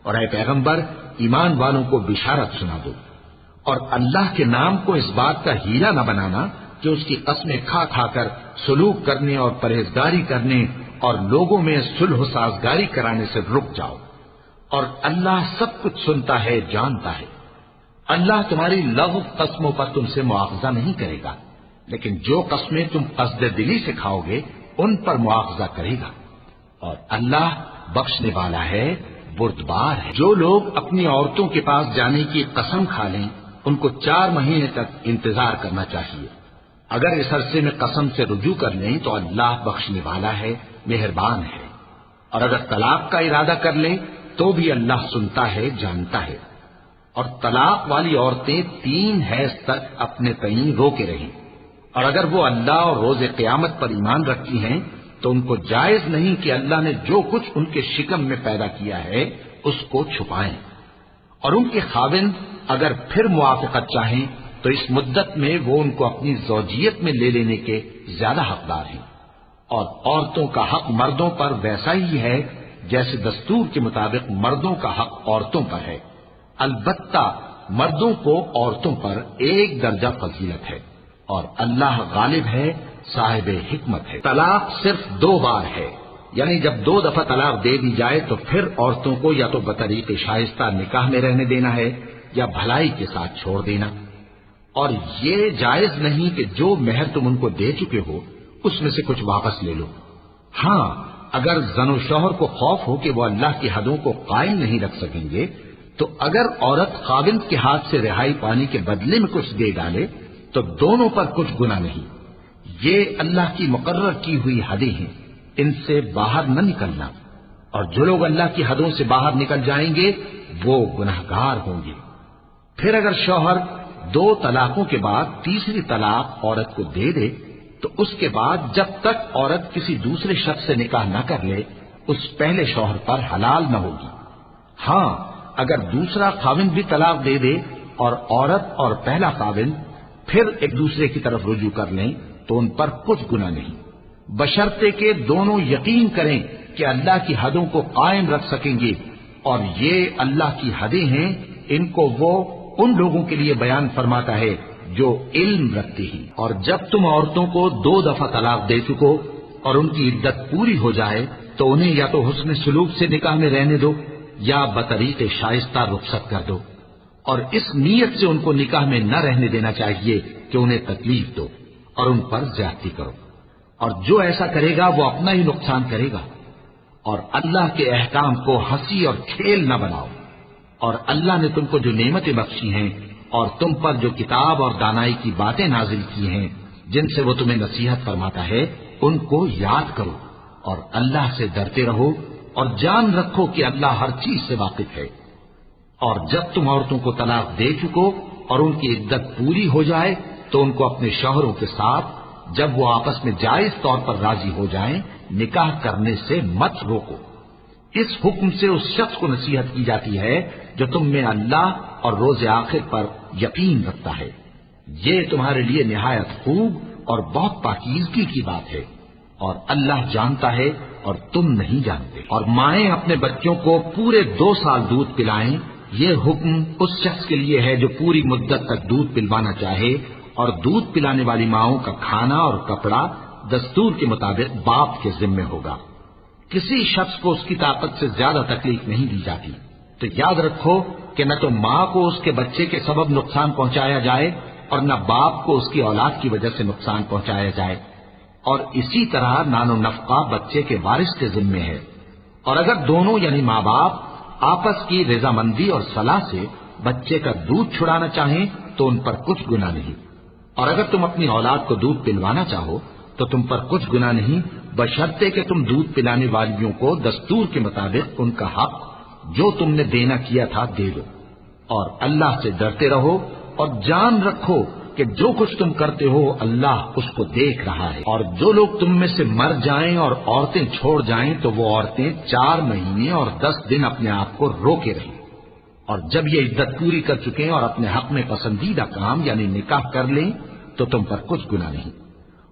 اور اے پیغمبر، ایمان والوں کو بشارت سنا دو، اور اللہ کے نام کو اس بات کا ہیرا نہ بنانا کہ اس کی قسمیں کھا کھا کر سلوک کرنے اور پرہیزگاری کرنے اور لوگوں میں صلح و سازگاری کرانے سے رک جاؤ، اور اللہ سب کچھ سنتا ہے، جانتا ہے۔ اللہ تمہاری لغو قسموں پر تم سے مواخذہ نہیں کرے گا، لیکن جو قسمیں تم قصد دلی سے کھاؤ گے ان پر مواخذہ کرے گا، اور اللہ بخشنے والا ہے، بردبار ہے۔ جو لوگ اپنی عورتوں کے پاس جانے کی قسم کھا لیں ان کو 4 مہینے تک انتظار کرنا چاہیے۔ اگر اس عرصے میں قسم سے رجوع کر لیں تو اللہ بخشنے والا ہے، مہربان ہے، اور اگر طلاق کا ارادہ کر لیں تو بھی اللہ سنتا ہے، جانتا ہے۔ اور طلاق والی عورتیں 3 حیض تک اپنے تئیں روکے رہیں، اور اگر وہ اللہ اور روز قیامت پر ایمان رکھتی ہیں تو ان کو جائز نہیں کہ اللہ نے جو کچھ ان کے شکم میں پیدا کیا ہے اس کو چھپائیں، اور ان کے خاوند اگر پھر موافقت چاہیں تو اس مدت میں وہ ان کو اپنی زوجیت میں لے لینے کے زیادہ حقدار ہیں، اور عورتوں کا حق مردوں پر ویسا ہی ہے جیسے دستور کے مطابق مردوں کا حق عورتوں پر ہے، البتہ مردوں کو عورتوں پر 1 درجہ فضیلت ہے، اور اللہ غالب ہے، صاحب حکمت ہے۔ طلاق صرف 2 بار ہے، یعنی جب 2 دفعہ طلاق دے دی جائے تو پھر عورتوں کو یا تو بطریق شائستہ نکاح میں رہنے دینا ہے یا بھلائی کے ساتھ چھوڑ دینا، اور یہ جائز نہیں کہ جو مہر تم ان کو دے چکے ہو اس میں سے کچھ واپس لے لو۔ ہاں، اگر زن و شوہر کو خوف ہو کہ وہ اللہ کی حدوں کو قائم نہیں رکھ سکیں گے تو اگر عورت خاوند کے ہاتھ سے رہائی پانے کے بدلے میں کچھ دے ڈالے تو دونوں پر کچھ گناہ نہیں۔ یہ اللہ کی مقرر کی ہوئی حدیں ہیں، ان سے باہر نہ نکلنا، اور جو لوگ اللہ کی حدوں سے باہر نکل جائیں گے وہ گناہگار ہوں گے۔ پھر اگر شوہر 2 طلاقوں کے بعد تیسری طلاق عورت کو دے دے تو اس کے بعد جب تک عورت کسی دوسرے شخص سے نکاح نہ کر لے اس پہلے شوہر پر حلال نہ ہوگی۔ ہاں، اگر دوسرا خاوند بھی طلاق دے دے اور عورت اور پہلا خاوند پھر ایک دوسرے کی طرف رجوع کر لیں تو ان پر کچھ گناہ نہیں، بشرطے کہ دونوں یقین کریں کہ اللہ کی حدوں کو قائم رکھ سکیں گے، اور یہ اللہ کی حدیں ہیں، ان کو وہ ان لوگوں کے لیے بیان فرماتا ہے جو علم رکھتے ہیں۔ اور جب تم عورتوں کو 2 دفعہ طلاق دے چکو اور ان کی عدت پوری ہو جائے تو انہیں یا تو حسن سلوک سے نکاح میں رہنے دو یا بطریق شائستہ رخصت کر دو، اور اس نیت سے ان کو نکاح میں نہ رہنے دینا چاہیے کہ انہیں تکلیف دو اور ان پر زیادتی کرو، اور جو ایسا کرے گا وہ اپنا ہی نقصان کرے گا۔ اور اللہ کے احکام کو ہنسی اور کھیل نہ بناؤ، اور اللہ نے تم کو جو نعمتیں بخشی ہیں اور تم پر جو کتاب اور دانائی کی باتیں نازل کی ہیں جن سے وہ تمہیں نصیحت فرماتا ہے ان کو یاد کرو، اور اللہ سے ڈرتے رہو، اور جان رکھو کہ اللہ ہر چیز سے واقف ہے۔ اور جب تم عورتوں کو طلاق دے چکو اور ان کی عدت پوری ہو جائے تو ان کو اپنے شوہروں کے ساتھ جب وہ آپس میں جائز طور پر راضی ہو جائیں نکاح کرنے سے مت روکو۔ اس حکم سے اس شخص کو نصیحت کی جاتی ہے جو تم میں اللہ اور روز آخر پر یقین رکھتا ہے، یہ تمہارے لیے نہایت خوب اور بہت پاکیزگی کی بات ہے، اور اللہ جانتا ہے اور تم نہیں جانتے۔ اور مائیں اپنے بچوں کو پورے 2 سال دودھ پلائیں، یہ حکم اس شخص کے لیے ہے جو پوری مدت تک دودھ پلوانا چاہے، اور دودھ پلانے والی ماؤں کا کھانا اور کپڑا دستور کے مطابق باپ کے ذمے ہوگا۔ کسی شخص کو اس کی طاقت سے زیادہ تکلیف نہیں دی جاتی، تو یاد رکھو کہ نہ تو ماں کو اس کے بچے کے سبب نقصان پہنچایا جائے اور نہ باپ کو اس کی اولاد کی وجہ سے نقصان پہنچایا جائے، اور اسی طرح نان و نفقہ بچے کے وارث کے ذمے ہے۔ اور اگر دونوں یعنی ماں باپ آپس کی رضامندی اور صلاح سے بچے کا دودھ چھڑانا چاہیں تو ان پر کچھ گناہ نہیں، اور اگر تم اپنی اولاد کو دودھ پلوانا چاہو تو تم پر کچھ گناہ نہیں، بشرطے کہ تم دودھ پلانے والیوں کو دستور کے مطابق ان کا حق جو تم نے دینا کیا تھا دے دو، اور اللہ سے ڈرتے رہو اور جان رکھو کہ جو کچھ تم کرتے ہو اللہ اس کو دیکھ رہا ہے۔ اور جو لوگ تم میں سے مر جائیں اور عورتیں چھوڑ جائیں تو وہ عورتیں 4 مہینے اور 10 دن اپنے آپ کو روکے رہیں، اور جب یہ عدت پوری کر چکیں اور اپنے حق میں پسندیدہ کام یعنی نکاح کر لیں تو تم پر کچھ گناہ نہیں،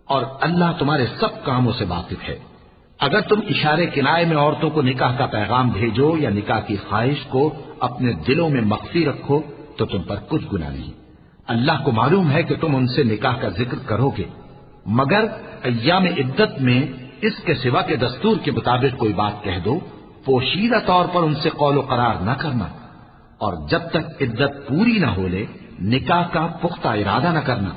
اور اللہ تمہارے سب کاموں سے واقف ہے۔ اگر تم اشارے کنائے میں عورتوں کو نکاح کا پیغام بھیجو یا نکاح کی خواہش کو اپنے دلوں میں مخفی رکھو تو تم پر کچھ گناہ نہیں۔ اللہ کو معلوم ہے کہ تم ان سے نکاح کا ذکر کرو گے، مگر ایام عدت میں اس کے سوا کے دستور کے مطابق کوئی بات کہہ دو، پوشیدہ طور پر ان سے قول و قرار نہ کرنا، اور جب تک عدت پوری نہ ہو لے نکاح کا پختہ ارادہ نہ کرنا،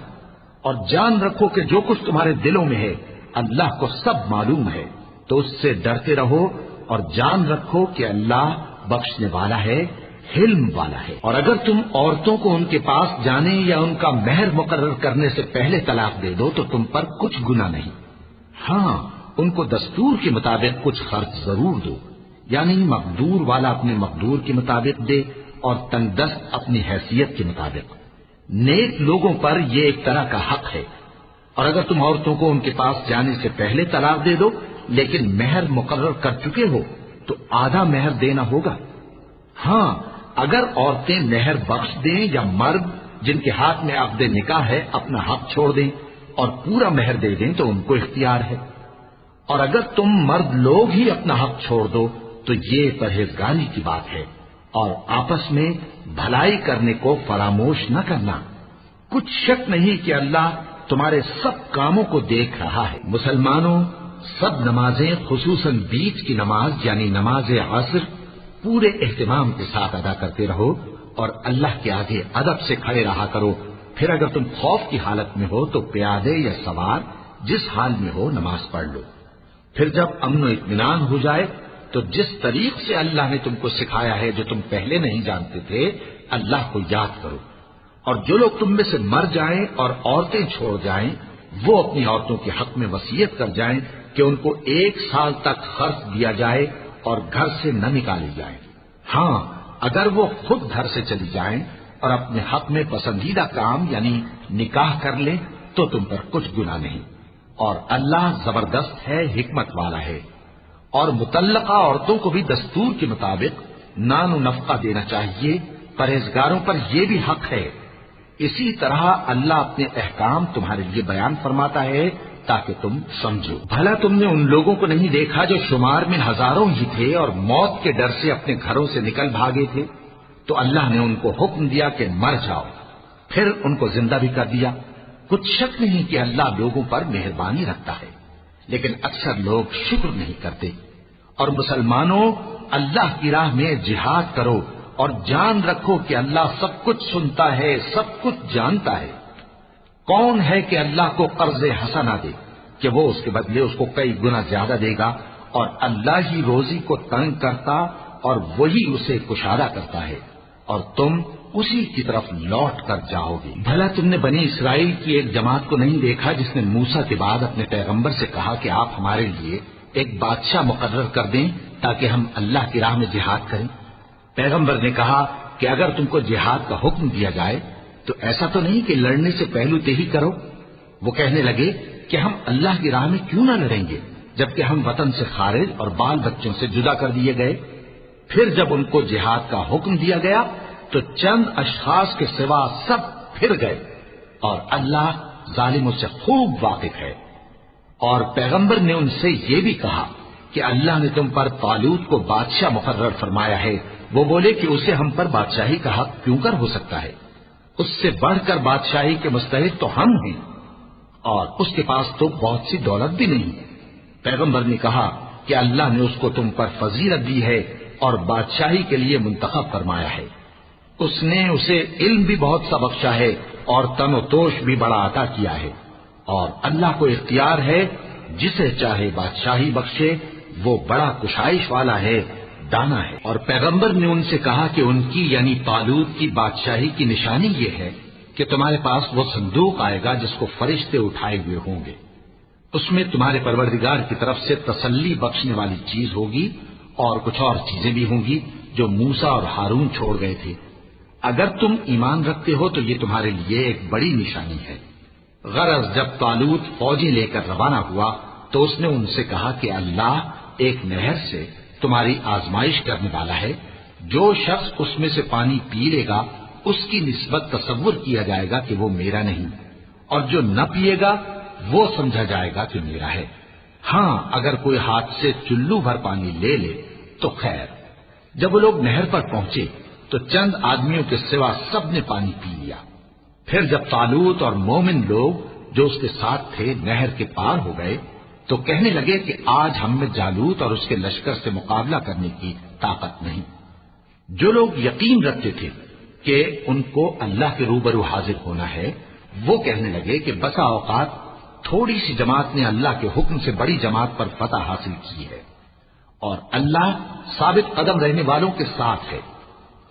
اور جان رکھو کہ جو کچھ تمہارے دلوں میں ہے اللہ کو سب معلوم ہے، تو اس سے ڈرتے رہو اور جان رکھو کہ اللہ بخشنے والا ہے، حلم والا ہے۔ اور اگر تم عورتوں کو ان کے پاس جانے یا ان کا مہر مقرر کرنے سے پہلے طلاق دے دو تو تم پر کچھ گناہ نہیں، ہاں ان کو دستور کے مطابق کچھ خرچ ضرور دو، یعنی مقدور والا اپنے مقدور کے مطابق دے اور تنگ دست اپنی حیثیت کے مطابق۔ نیک لوگوں پر یہ ایک طرح کا حق ہے۔ اور اگر تم عورتوں کو ان کے پاس جانے سے پہلے طلاق دے دو لیکن مہر مقرر کر چکے ہو تو آدھا مہر دینا ہوگا، ہاں اگر عورتیں مہر بخش دیں یا مرد جن کے ہاتھ میں عقد نکاح ہے اپنا حق چھوڑ دیں اور پورا مہر دے دیں تو ان کو اختیار ہے، اور اگر تم مرد لوگ ہی اپنا حق چھوڑ دو تو یہ پرہیزگاری کی بات ہے، اور آپس میں بھلائی کرنے کو فراموش نہ کرنا۔ کچھ شک نہیں کہ اللہ تمہارے سب کاموں کو دیکھ رہا ہے۔ مسلمانوں، سب نمازیں خصوصاً بیچ کی نماز یعنی نماز عصر پورے اہتمام کے ساتھ ادا کرتے رہو اور اللہ کے آگے ادب سے کھڑے رہا کرو۔ پھر اگر تم خوف کی حالت میں ہو تو پیادے یا سوار جس حال میں ہو نماز پڑھ لو۔ پھر جب امن و اطمینان ہو جائے تو جس طریق سے اللہ نے تم کو سکھایا ہے جو تم پہلے نہیں جانتے تھے اللہ کو یاد کرو۔ اور جو لوگ تم میں سے مر جائیں اور عورتیں چھوڑ جائیں وہ اپنی عورتوں کے حق میں وصیت کر جائیں کہ ان کو 1 سال تک خرچ دیا جائے اور گھر سے نہ نکالی جائیں، ہاں اگر وہ خود گھر سے چلی جائیں اور اپنے حق میں پسندیدہ کام یعنی نکاح کر لیں تو تم پر کچھ گناہ نہیں، اور اللہ زبردست ہے، حکمت والا ہے۔ اور مطلقہ عورتوں کو بھی دستور کے مطابق نان و نفقہ دینا چاہیے، پرہیزگاروں پر یہ بھی حق ہے۔ اسی طرح اللہ اپنے احکام تمہارے لیے بیان فرماتا ہے تاکہ تم سمجھو۔ بھلا تم نے ان لوگوں کو نہیں دیکھا جو شمار میں ہزاروں ہی تھے اور موت کے ڈر سے اپنے گھروں سے نکل بھاگے تھے، تو اللہ نے ان کو حکم دیا کہ مر جاؤ، پھر ان کو زندہ بھی کر دیا۔ کچھ شک نہیں کہ اللہ لوگوں پر مہربانی رکھتا ہے، لیکن اکثر لوگ شکر نہیں کرتے۔ اور مسلمانوں، اللہ کی راہ میں جہاد کرو اور جان رکھو کہ اللہ سب کچھ سنتا ہے، سب کچھ جانتا ہے۔ کون ہے کہ اللہ کو قرض حسنہ دے کہ وہ اس کے بدلے اس کو کئی گنا زیادہ دے گا، اور اللہ ہی روزی کو تنگ کرتا اور وہی اسے کشادہ کرتا ہے، اور تم اسی کی طرف لوٹ کر جاؤ گے۔ بھلا تم نے بنی اسرائیل کی ایک جماعت کو نہیں دیکھا جس نے موسیٰ کے بعد اپنے پیغمبر سے کہا کہ آپ ہمارے لیے ایک بادشاہ مقرر کر دیں تاکہ ہم اللہ کی راہ میں جہاد کریں؟ پیغمبر نے کہا کہ اگر تم کو جہاد کا حکم دیا جائے تو ایسا تو نہیں کہ لڑنے سے پہلو تہی کرو۔ وہ کہنے لگے کہ ہم اللہ کی راہ میں کیوں نہ لڑیں گے جبکہ ہم وطن سے خارج اور بال بچوں سے جدا کر دیے گئے۔ پھر جب ان کو جہاد کا حکم دیا گیا تو چند اشخاص کے سوا سب پھر گئے، اور اللہ ظالموں سے خوب واقف ہے۔ اور پیغمبر نے ان سے یہ بھی کہا کہ اللہ نے تم پر طالوت کو بادشاہ مقرر فرمایا ہے۔ وہ بولے کہ اسے ہم پر بادشاہی کا حق کیوں کر ہو سکتا ہے؟ اس سے بڑھ کر بادشاہی کے مستحق تو ہم ہیں، اور اس کے پاس تو بہت سی دولت بھی نہیں۔ پیغمبر نے کہا کہ اللہ نے اس کو تم پر فضیلت دی ہے اور بادشاہی کے لیے منتخب فرمایا ہے۔ اس نے اسے علم بھی بہت سا بخشا ہے اور تن و توش بھی بڑا عطا کیا ہے، اور اللہ کو اختیار ہے جسے چاہے بادشاہی بخشے، وہ بڑا کشائش والا ہے، دانا ہے۔ اور پیغمبر نے ان سے کہا کہ ان کی یعنی طالوت کی بادشاہی کی نشانی یہ ہے کہ تمہارے پاس وہ صندوق آئے گا جس کو فرشتے اٹھائے ہوئے ہوں گے۔ اس میں تمہارے پروردگار کی طرف سے تسلی بخشنے والی چیز ہوگی اور کچھ اور چیزیں بھی ہوں گی جو موسیٰ اور ہارون چھوڑ گئے تھے۔ اگر تم ایمان رکھتے ہو تو یہ تمہارے لیے ایک بڑی نشانی ہے۔ غرض جب طالوت فوجیں لے کر روانہ ہوا تو اس نے ان سے کہا کہ اللہ ایک نہر سے تمہاری آزمائش کرنے والا ہے، جو شخص اس میں سے پانی پی لے گا اس کی نسبت تصور کیا جائے گا کہ وہ میرا نہیں، اور جو نہ پیے گا وہ سمجھا جائے گا کہ میرا ہے۔ ہاں اگر کوئی ہاتھ سے چلو بھر پانی لے لے تو خیر۔ جب وہ لوگ نہر پر پہنچے تو چند آدمیوں کے سوا سب نے پانی پی لیا۔ پھر جب طالوت اور مومن لوگ جو اس کے ساتھ تھے نہر کے پار ہو گئے تو کہنے لگے کہ آج ہم میں جالوت اور اس کے لشکر سے مقابلہ کرنے کی طاقت نہیں۔ جو لوگ یقین رکھتے تھے کہ ان کو اللہ کے روبرو حاضر ہونا ہے وہ کہنے لگے کہ بسا اوقات تھوڑی سی جماعت نے اللہ کے حکم سے بڑی جماعت پر فتح حاصل کی ہے، اور اللہ ثابت قدم رہنے والوں کے ساتھ ہے۔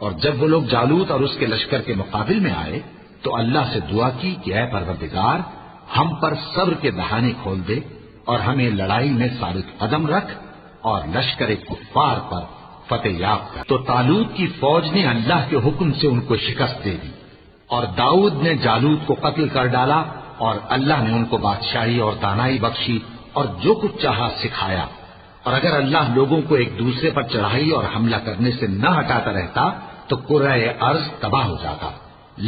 اور جب وہ لوگ جالوت اور اس کے لشکر کے مقابل میں آئے تو اللہ سے دعا کی کہ اے پروردگار ہم پر صبر کے دہانے کھول دے اور ہمیں لڑائی میں ثابت قدم رکھ اور لشکر کفار پر فتح یاب کر۔ تو طالوت کی فوج نے اللہ کے حکم سے ان کو شکست دے دی، اور داؤد نے جالوت کو قتل کر ڈالا، اور اللہ نے ان کو بادشاہی اور دانائی بخشی اور جو کچھ چاہا سکھایا۔ اور اگر اللہ لوگوں کو ایک دوسرے پر چڑھائی اور حملہ کرنے سے نہ ہٹاتا رہتا تو کرۂ ارض تباہ ہو جاتا،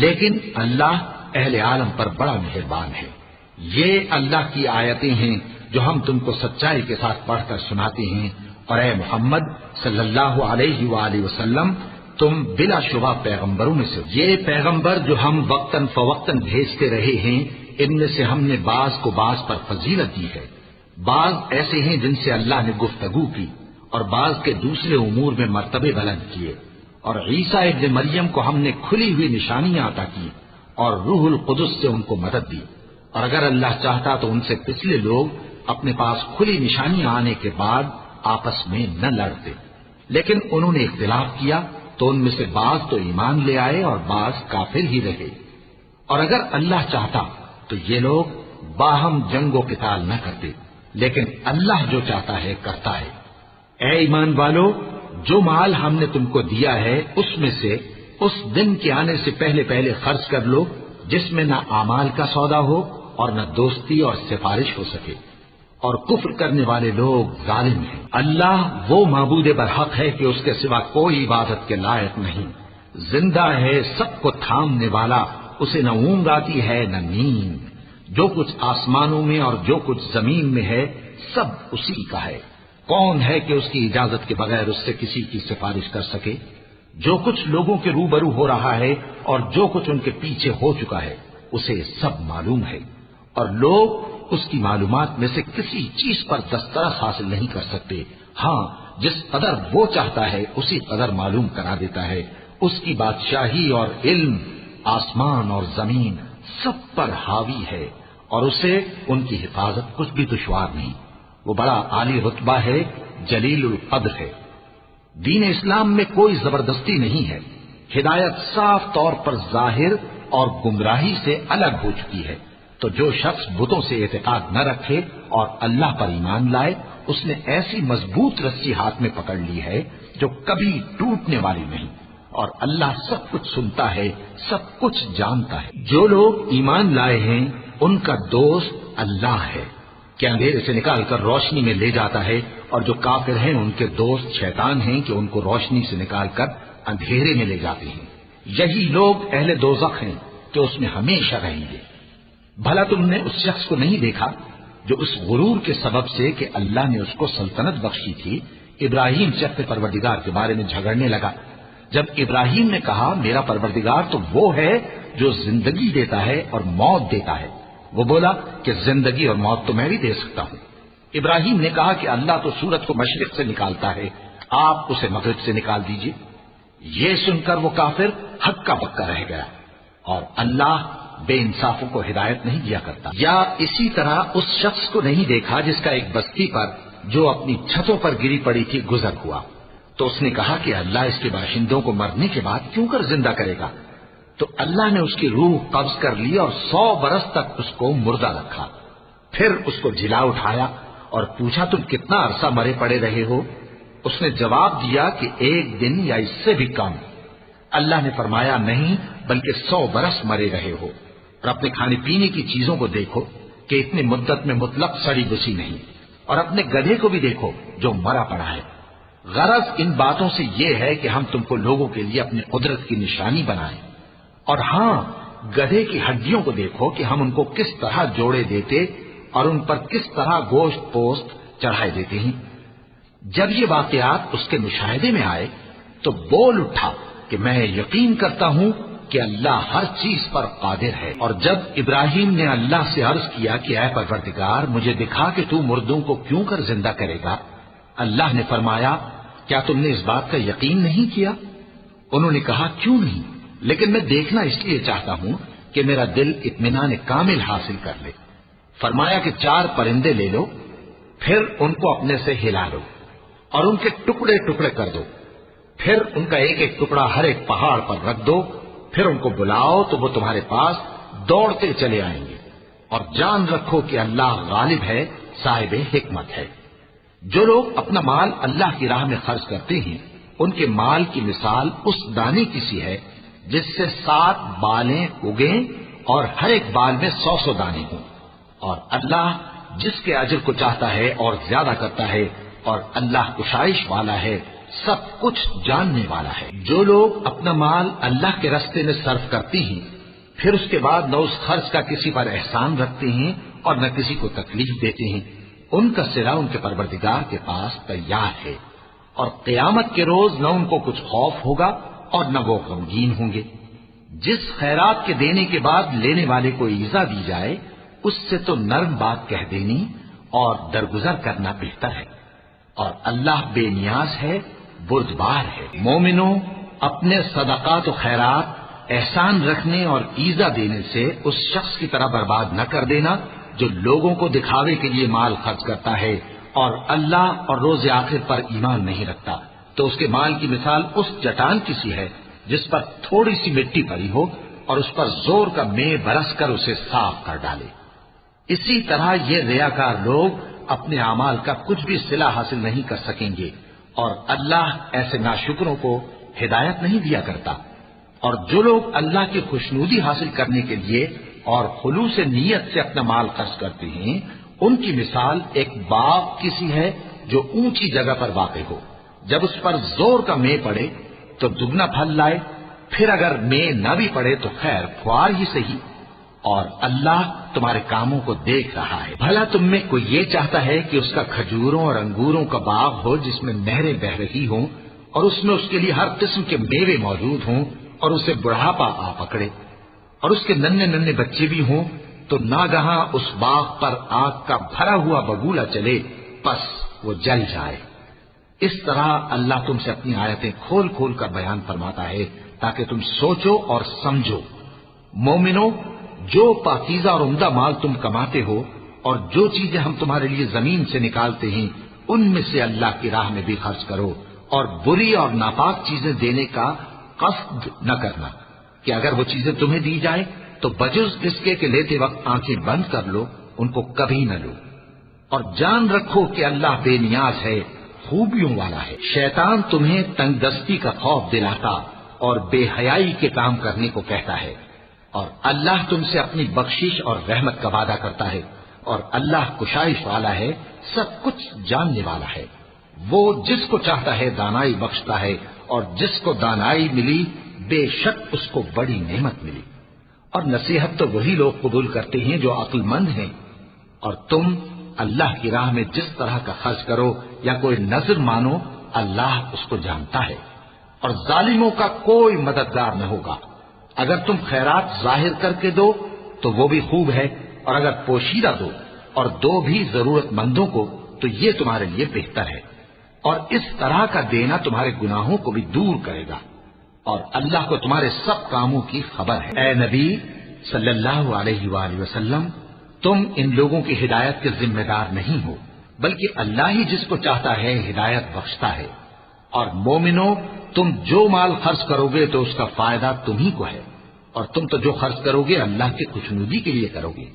لیکن اللہ اہل عالم پر بڑا مہربان ہے۔ یہ اللہ کی آیتیں ہیں جو ہم تم کو سچائی کے ساتھ پڑھ کر سناتے ہیں، اور اے محمد صلی اللہ علیہ وآلہ وسلم تم بلا شبہ پیغمبروں میں سے ہو۔ یہ پیغمبر جو ہم وقتاً فوقتاً بھیجتے رہے ہیں ان میں سے ہم نے بعض کو بعض پر فضیلت دی ہے، بعض ایسے ہیں جن سے اللہ نے گفتگو کی اور بعض کے دوسرے امور میں مرتبے بلند کیے، اور عیسیٰ ابن مریم کو ہم نے کھلی ہوئی نشانیاں عطا کی اور روح القدس سے ان کو مدد دی، اور اگر اللہ چاہتا تو ان سے پچھلے لوگ اپنے پاس کھلی نشانیاں آنے کے بعد آپس میں نہ لڑتے، لیکن انہوں نے اختلاف کیا تو ان میں سے بعض تو ایمان لے آئے اور بعض کافر ہی رہے۔ اور اگر اللہ چاہتا تو یہ لوگ باہم جنگ و قتال نہ کرتے، لیکن اللہ جو چاہتا ہے کرتا ہے۔ اے ایمان والو، جو مال ہم نے تم کو دیا ہے اس میں سے اس دن کے آنے سے پہلے پہلے خرچ کر لو جس میں نہ اعمال کا سودا ہو اور نہ دوستی اور سفارش ہو سکے، اور کفر کرنے والے لوگ ظالم ہیں۔ اللہ وہ معبود برحق ہے کہ اس کے سوا کوئی عبادت کے لائق نہیں، زندہ ہے، سب کو تھامنے والا، اسے نہ اونگ آتی ہے نہ نیند، جو کچھ آسمانوں میں اور جو کچھ زمین میں ہے سب اسی کا ہے۔ کون ہے کہ اس کی اجازت کے بغیر اس سے کسی کی سفارش کر سکے؟ جو کچھ لوگوں کے روبرو ہو رہا ہے اور جو کچھ ان کے پیچھے ہو چکا ہے اسے سب معلوم ہے، اور لوگ اس کی معلومات میں سے کسی چیز پر دسترس حاصل نہیں کر سکتے۔ ہاں جس قدر وہ چاہتا ہے اسی قدر معلوم کرا دیتا ہے۔ اس کی بادشاہی اور علم آسمان اور زمین سب پر حاوی ہے، اور اسے ان کی حفاظت کچھ بھی دشوار نہیں۔ وہ بڑا عالی رتبہ ہے، جلیل القدر ہے۔ دین اسلام میں کوئی زبردستی نہیں ہے، ہدایت صاف طور پر ظاہر اور گمراہی سے الگ ہو چکی ہے۔ تو جو شخص بتوں سے اعتقاد نہ رکھے اور اللہ پر ایمان لائے اس نے ایسی مضبوط رسی ہاتھ میں پکڑ لی ہے جو کبھی ٹوٹنے والی نہیں، اور اللہ سب کچھ سنتا ہے، سب کچھ جانتا ہے۔ جو لوگ ایمان لائے ہیں ان کا دوست اللہ ہے کہ اندھیرے سے نکال کر روشنی میں لے جاتا ہے، اور جو کافر ہیں ان کے دوست شیطان ہیں کہ ان کو روشنی سے نکال کر اندھیرے میں لے جاتے ہیں۔ یہی لوگ اہل دوزخ ہیں کہ اس میں ہمیشہ رہیں گے۔ بھلا تم نے اس شخص کو نہیں دیکھا جو اس غرور کے سبب سے کہ اللہ نے اس کو سلطنت بخشی تھی ابراہیم سے اپنے پروردگار کے بارے میں جھگڑنے لگا؟ جب ابراہیم نے کہا میرا پروردگار تو وہ ہے جو زندگی دیتا ہے اور موت دیتا ہے، وہ بولا کہ زندگی اور موت تو میں بھی دے سکتا ہوں۔ ابراہیم نے کہا کہ اللہ تو سورج کو مشرق سے نکالتا ہے، آپ اسے مغرب سے نکال دیجئے۔ یہ سن کر وہ کافر ہکا بکا رہ گیا، اور اللہ بے انصافوں کو ہدایت نہیں دیا کرتا۔ یا اسی طرح اس شخص کو نہیں دیکھا جس کا ایک بستی پر جو اپنی چھتوں پر گری پڑی تھی گزر ہوا، تو اس نے کہا کہ اللہ اس کے باشندوں کو مرنے کے بعد کیوں کر زندہ کرے گا؟ تو اللہ نے اس کی روح قبض کر لی اور 100 برس تک اس کو مردہ رکھا۔ پھر اس کو جلا اٹھایا اور پوچھا تم کتنا عرصہ مرے پڑے رہے ہو؟ اس نے جواب دیا کہ 1 دن یا اس سے بھی کم۔ اللہ نے فرمایا نہیں بلکہ 100 برس مرے رہے ہو، اور اپنے کھانے پینے کی چیزوں کو دیکھو کہ اتنی مدت میں مطلق سڑی بسی نہیں، اور اپنے گدھے کو بھی دیکھو جو مرا پڑا ہے۔ غرض ان باتوں سے یہ ہے کہ ہم تم کو لوگوں کے لیے اپنی قدرت کی نشانی بنائیں، اور ہاں گدھے کی ہڈیوں کو دیکھو کہ ہم ان کو کس طرح جوڑے دیتے اور ان پر کس طرح گوشت پوست چڑھائے دیتے ہیں۔ جب یہ واقعات اس کے مشاہدے میں آئے تو بول اٹھا کہ میں یقین کرتا ہوں کہ اللہ ہر چیز پر قادر ہے۔ اور جب ابراہیم نے اللہ سے عرض کیا کہ اے پروردگار مجھے دکھا کہ تو مردوں کو کیوں کر زندہ کرے گا، اللہ نے فرمایا کیا تم نے اس بات کا یقین نہیں کیا؟ انہوں نے کہا کیوں نہیں، لیکن میں دیکھنا اس لیے چاہتا ہوں کہ میرا دل اطمینان کامل حاصل کر لے۔ فرمایا کہ 4 پرندے لے لو، پھر ان کو اپنے سے ہلا لو اور ان کے ٹکڑے ٹکڑے کر دو، پھر ان کا ایک ایک ٹکڑا ہر ایک پہاڑ پر رکھ دو، پھر ان کو بلاؤ تو وہ تمہارے پاس دوڑتے چلے آئیں گے، اور جان رکھو کہ اللہ غالب ہے، صاحب حکمت ہے۔ جو لوگ اپنا مال اللہ کی راہ میں خرچ کرتے ہیں ان کے مال کی مثال اس دانے کی سی ہے جس سے 7 بالیں اگیں اور ہر ایک بال میں 100 دانے ہوں، اور اللہ جس کے اجر کو چاہتا ہے اور زیادہ کرتا ہے، اور اللہ کشائش والا ہے، سب کچھ جاننے والا ہے۔ جو لوگ اپنا مال اللہ کے راستے میں صرف کرتے ہیں پھر اس کے بعد نہ اس خرچ کا کسی پر احسان رکھتے ہیں اور نہ کسی کو تکلیف دیتے ہیں، ان کا صلہ ان کے پروردگار کے پاس تیار ہے، اور قیامت کے روز نہ ان کو کچھ خوف ہوگا اور نہ وہ غمگین ہوں گے۔ جس خیرات کے دینے کے بعد لینے والے کو ایذا دی جائے اس سے تو نرم بات کہہ دینی اور درگزر کرنا بہتر ہے، اور اللہ بے نیاز ہے، بردبار ہے۔ مومنوں اپنے صدقات و خیرات احسان رکھنے اور ایذا دینے سے اس شخص کی طرح برباد نہ کر دینا جو لوگوں کو دکھاوے کے لیے مال خرچ کرتا ہے اور اللہ اور روز آخر پر ایمان نہیں رکھتا، تو اس کے مال کی مثال اس چٹان کی سی ہے جس پر تھوڑی سی مٹی پڑی ہو اور اس پر زور کا مے برس کر اسے صاف کر ڈالے۔ اسی طرح یہ ریاکار لوگ اپنے اعمال کا کچھ بھی صلہ حاصل نہیں کر سکیں گے، اور اللہ ایسے ناشکروں کو ہدایت نہیں دیا کرتا۔ اور جو لوگ اللہ کی خوشنودی حاصل کرنے کے لیے اور خلوص نیت سے اپنا مال خرچ کرتے ہیں ان کی مثال ایک باغ کی سی ہے جو اونچی جگہ پر واقع ہو، جب اس پر زور کا مے پڑے تو دگنا پھل لائے، پھر اگر مے نہ بھی پڑے تو خیر پھوار ہی صحیح، اور اللہ تمہارے کاموں کو دیکھ رہا ہے۔ بھلا تم میں کوئی یہ چاہتا ہے کہ اس کا کھجوروں اور انگوروں کا باغ ہو جس میں نہریں بہ رہی ہوں اور اس میں اس کے لیے ہر قسم کے میوے موجود ہوں اور اسے بڑھاپا آ پکڑے اور اس کے ننھے ننھے بچے بھی ہوں تو ناگہاں اس باغ پر آگ کا بھرا ہوا بگولا چلے پس وہ جل جائے؟ اس طرح اللہ تم سے اپنی آیتیں کھول کھول کر بیان فرماتا ہے تاکہ تم سوچو اور سمجھو۔ مومنوں جو پاکیزہ اور عمدہ مال تم کماتے ہو اور جو چیزیں ہم تمہارے لیے زمین سے نکالتے ہیں ان میں سے اللہ کی راہ میں بھی خرچ کرو، اور بری اور ناپاک چیزیں دینے کا قصد نہ کرنا کہ اگر وہ چیزیں تمہیں دی جائیں تو بجز اس کے کہ لیتے وقت آنکھیں بند کر لو، ان کو کبھی نہ لو، اور جان رکھو کہ اللہ بے نیاز ہے، خوبیوں والا ہے۔ شیطان تمہیں تنگ دستی کا خوف دلاتا اور بے حیائی کے کام کرنے کو کہتا ہے، اور اللہ تم سے اپنی بخشش اور رحمت کا وعدہ کرتا ہے، اور اللہ کشائش والا ہے، سب کچھ جاننے والا ہے۔ وہ جس کو چاہتا ہے دانائی بخشتا ہے، اور جس کو دانائی ملی بے شک اس کو بڑی نعمت ملی۔ اور نصیحت تو وہی لوگ قبول کرتے ہیں جو عقل مند ہیں، اور تم اللہ کی راہ میں جس طرح کا خرچ کرو یا کوئی نظر مانو اللہ اس کو جانتا ہے، اور ظالموں کا کوئی مددگار نہ ہوگا۔ اگر تم خیرات ظاہر کر کے دو تو وہ بھی خوب ہے، اور اگر پوشیدہ دو اور دو بھی ضرورت مندوں کو تو یہ تمہارے لیے بہتر ہے، اور اس طرح کا دینا تمہارے گناہوں کو بھی دور کرے گا، اور اللہ کو تمہارے سب کاموں کی خبر ہے۔ اے نبی صلی اللہ علیہ وآلہ وسلم، تم ان لوگوں کی ہدایت کے ذمہ دار نہیں ہو، بلکہ اللہ ہی جس کو چاہتا ہے ہدایت بخشتا ہے۔ اور مومنوں تم جو مال خرچ کرو گے تو اس کا فائدہ تمہیں کو ہے، اور تم تو جو خرچ کرو گے اللہ کی خوشنودی کے لیے کرو گے،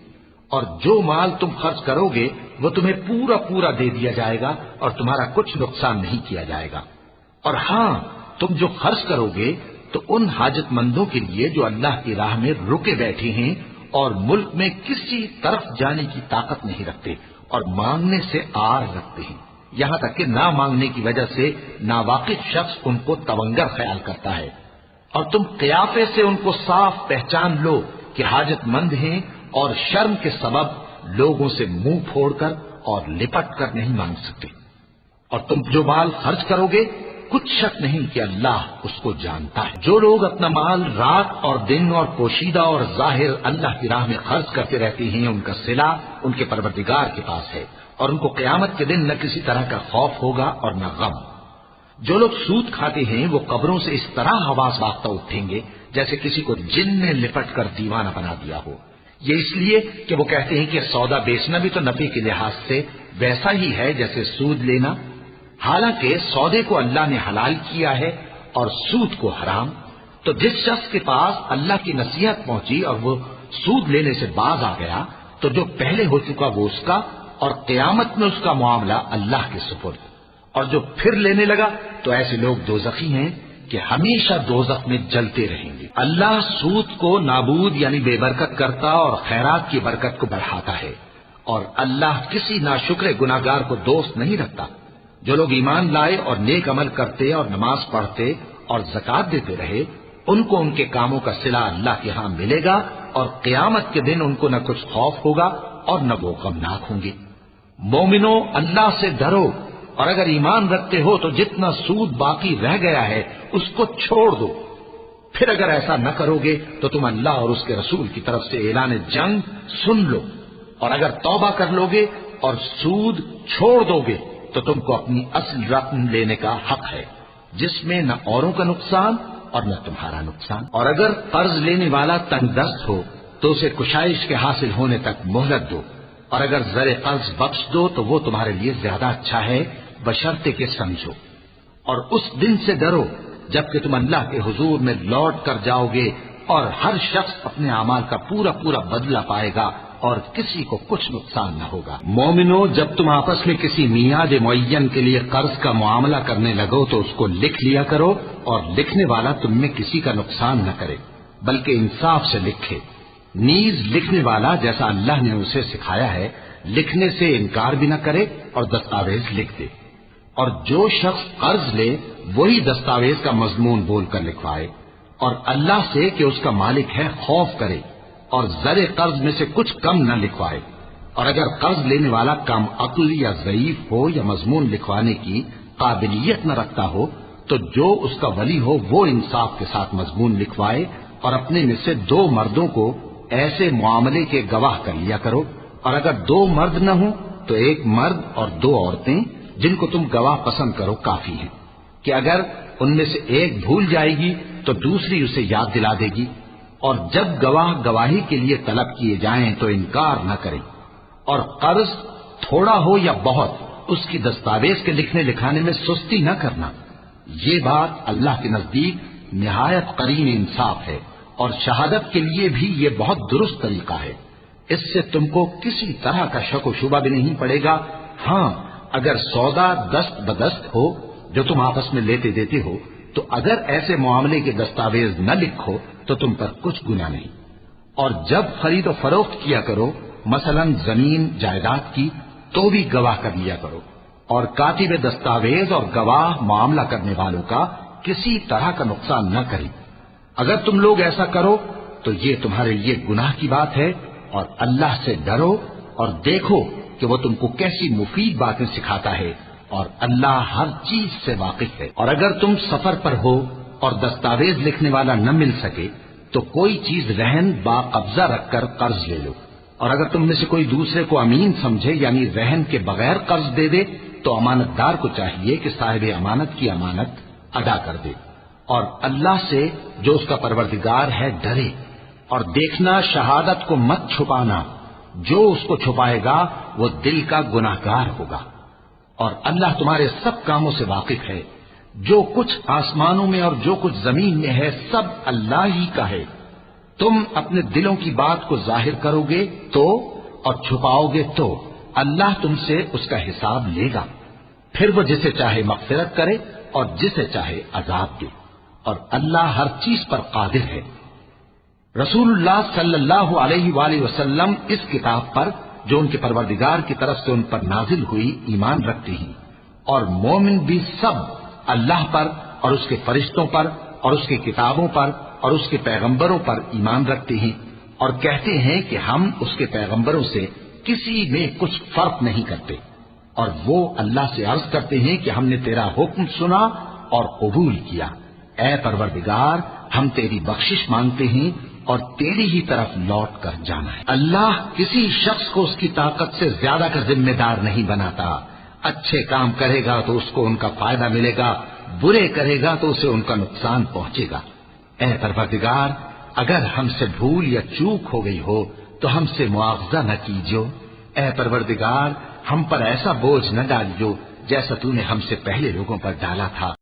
اور جو مال تم خرچ کرو گے وہ تمہیں پورا پورا دے دیا جائے گا اور تمہارا کچھ نقصان نہیں کیا جائے گا۔ اور ہاں، تم جو خرچ کرو گے تو ان حاجت مندوں کے لیے جو اللہ کی راہ میں رکے بیٹھے ہیں اور ملک میں کسی طرف جانے کی طاقت نہیں رکھتے اور مانگنے سے آر رکھتے ہیں، یہاں تک کہ نہ مانگنے کی وجہ سے ناواقف شخص ان کو تونگر خیال کرتا ہے، اور تم قیافے سے ان کو صاف پہچان لو کہ حاجت مند ہیں اور شرم کے سبب لوگوں سے منہ پھوڑ کر اور لپٹ کر نہیں مانگ سکتے۔ اور تم جو مال خرچ کرو گے کچھ شک نہیں کہ اللہ اس کو جانتا ہے۔ جو لوگ اپنا مال رات اور دن اور پوشیدہ اور ظاہر اللہ کی راہ میں خرچ کرتے رہتے ہیں، ان کا صلہ ان کے پروردگار کے پاس ہے، اور ان کو قیامت کے دن نہ کسی طرح کا خوف ہوگا اور نہ غم۔ جو لوگ سود کھاتے ہیں وہ قبروں سے اس طرح حواس باختہ اٹھیں گے جیسے کسی کو جن نے لپٹ کر دیوانہ بنا دیا ہو، یہ اس لیے کہ وہ کہتے ہیں کہ سودا بیچنا بھی تو نفع کے لحاظ سے ویسا ہی ہے جیسے سود لینا، حالانکہ سودے کو اللہ نے حلال کیا ہے اور سود کو حرام۔ تو جس شخص کے پاس اللہ کی نصیحت پہنچی اور وہ سود لینے سے باز آ گیا تو جو پہلے ہو چکا وہ اس کا، اور قیامت میں اس کا معاملہ اللہ کے سپرد۔ اور جو پھر لینے لگا تو ایسے لوگ دوزخی ہیں کہ ہمیشہ دوزخ میں جلتے رہیں گے۔ اللہ سود کو نابود یعنی بے برکت کرتا اور خیرات کی برکت کو بڑھاتا ہے، اور اللہ کسی ناشکر گناہگار کو دوست نہیں رکھتا۔ جو لوگ ایمان لائے اور نیک عمل کرتے اور نماز پڑھتے اور زکات دیتے رہے، ان کو ان کے کاموں کا صلہ اللہ کے ہاں ملے گا، اور قیامت کے دن ان کو نہ کچھ خوف ہوگا اور نہ وہ غمناک ہوں گے۔ مومنو، اللہ سے ڈرو، اور اگر ایمان رکھتے ہو تو جتنا سود باقی رہ گیا ہے اس کو چھوڑ دو۔ پھر اگر ایسا نہ کرو گے تو تم اللہ اور اس کے رسول کی طرف سے اعلان جنگ سن لو، اور اگر توبہ کر لو گے اور سود چھوڑ دو گے تو تم کو اپنی اصل رقم لینے کا حق ہے، جس میں نہ اوروں کا نقصان اور نہ تمہارا نقصان۔ اور اگر قرض لینے والا تنگ دست ہو تو اسے کشائش کے حاصل ہونے تک مہلت دو، اور اگر زر قرض بخش دو تو وہ تمہارے لیے زیادہ اچھا ہے، بشرطے کہ سمجھو۔ اور اس دن سے ڈرو جبکہ تم اللہ کے حضور میں لوٹ کر جاؤ گے، اور ہر شخص اپنے اعمال کا پورا پورا بدلہ پائے گا اور کسی کو کچھ نقصان نہ ہوگا۔ مومنو، جب تم آپس میں کسی میعاد معین کے لیے قرض کا معاملہ کرنے لگو تو اس کو لکھ لیا کرو، اور لکھنے والا تم میں کسی کا نقصان نہ کرے بلکہ انصاف سے لکھے۔ نیز لکھنے والا جیسا اللہ نے اسے سکھایا ہے لکھنے سے انکار بھی نہ کرے اور دستاویز لکھ دے۔ اور جو شخص قرض لے وہی دستاویز کا مضمون بول کر لکھوائے، اور اللہ سے کہ اس کا مالک ہے خوف کرے، اور زر قرض میں سے کچھ کم نہ لکھوائے۔ اور اگر قرض لینے والا کم عقل یا ضعیف ہو یا مضمون لکھوانے کی قابلیت نہ رکھتا ہو تو جو اس کا ولی ہو وہ انصاف کے ساتھ مضمون لکھوائے، اور اپنے میں سے 2 مردوں کو ایسے معاملے کے گواہ کر لیا کرو، اور اگر 2 مرد نہ ہوں تو 1 مرد اور 2 عورتیں جن کو تم گواہ پسند کرو کافی ہیں، کہ اگر ان میں سے ایک بھول جائے گی تو دوسری اسے یاد دلا دے گی۔ اور جب گواہ گواہی کے لیے طلب کیے جائیں تو انکار نہ کریں۔ اور قرض تھوڑا ہو یا بہت اس کی دستاویز کے لکھنے لکھانے میں سستی نہ کرنا، یہ بات اللہ کے نزدیک نہایت قرین انصاف ہے، اور شہادت کے لیے بھی یہ بہت درست طریقہ ہے۔ اس سے تم کو کسی طرح کا شک و شبہ بھی نہیں پڑے گا۔ ہاں، اگر سودا دست بدست ہو جو تم آپس میں لیتے دیتے ہو تو اگر ایسے معاملے کے دستاویز نہ لکھو تو تم پر کچھ گناہ نہیں۔ اور جب خرید و فروخت کیا کرو، مثلا زمین جائیداد کی، تو بھی گواہ کر لیا کرو، اور کاتب دستاویز اور گواہ معاملہ کرنے والوں کا کسی طرح کا نقصان نہ کرے۔ اگر تم لوگ ایسا کرو تو یہ تمہارے لیے گناہ کی بات ہے، اور اللہ سے ڈرو اور دیکھو کہ وہ تم کو کیسی مفید باتیں سکھاتا ہے، اور اللہ ہر چیز سے واقف ہے۔ اور اگر تم سفر پر ہو اور دستاویز لکھنے والا نہ مل سکے تو کوئی چیز رہن با قبضہ رکھ کر قرض لے لو، اور اگر تم میں سے کوئی دوسرے کو امین سمجھے یعنی رہن کے بغیر قرض دے دے تو امانت دار کو چاہیے کہ صاحب امانت کی امانت ادا کر دے، اور اللہ سے جو اس کا پروردگار ہے ڈرے۔ اور دیکھنا، شہادت کو مت چھپانا، جو اس کو چھپائے گا وہ دل کا گناہگار ہوگا۔ اور اللہ تمہارے سب کاموں سے واقف ہے، جو کچھ آسمانوں میں اور جو کچھ زمین میں ہے سب اللہ ہی کا ہے۔ تم اپنے دلوں کی بات کو ظاہر کرو گے تو اور چھپاؤ گے تو اللہ تم سے اس کا حساب لے گا، پھر وہ جسے چاہے مغفرت کرے اور جسے چاہے عذاب دے، اور اللہ ہر چیز پر قادر ہے۔ رسول اللہ صلی اللہ علیہ وآلہ وسلم اس کتاب پر جو ان کے پروردگار کی طرف سے ان پر نازل ہوئی ایمان رکھتے ہیں، اور مومن بھی سب اللہ پر اور اس کے فرشتوں پر اور اس کی کتابوں پر اور اس کے پیغمبروں پر ایمان رکھتے ہیں، اور کہتے ہیں کہ ہم اس کے پیغمبروں سے کسی میں کچھ فرق نہیں کرتے، اور وہ اللہ سے عرض کرتے ہیں کہ ہم نے تیرا حکم سنا اور قبول کیا، اے پروردگار ہم تیری بخشش مانگتے ہیں اور تیری ہی طرف لوٹ کر جانا ہے۔ اللہ کسی شخص کو اس کی طاقت سے زیادہ کا ذمہ دار نہیں بناتا، اچھے کام کرے گا تو اس کو ان کا فائدہ ملے گا، برے کرے گا تو اسے ان کا نقصان پہنچے گا۔ اے پروردگار اگر ہم سے بھول یا چوک ہو گئی ہو تو ہم سے مواخذہ نہ کیجو، اے پروردگار ہم پر ایسا بوجھ نہ ڈالیو جیسا تو نے ہم سے پہلے لوگوں پر ڈالا تھا،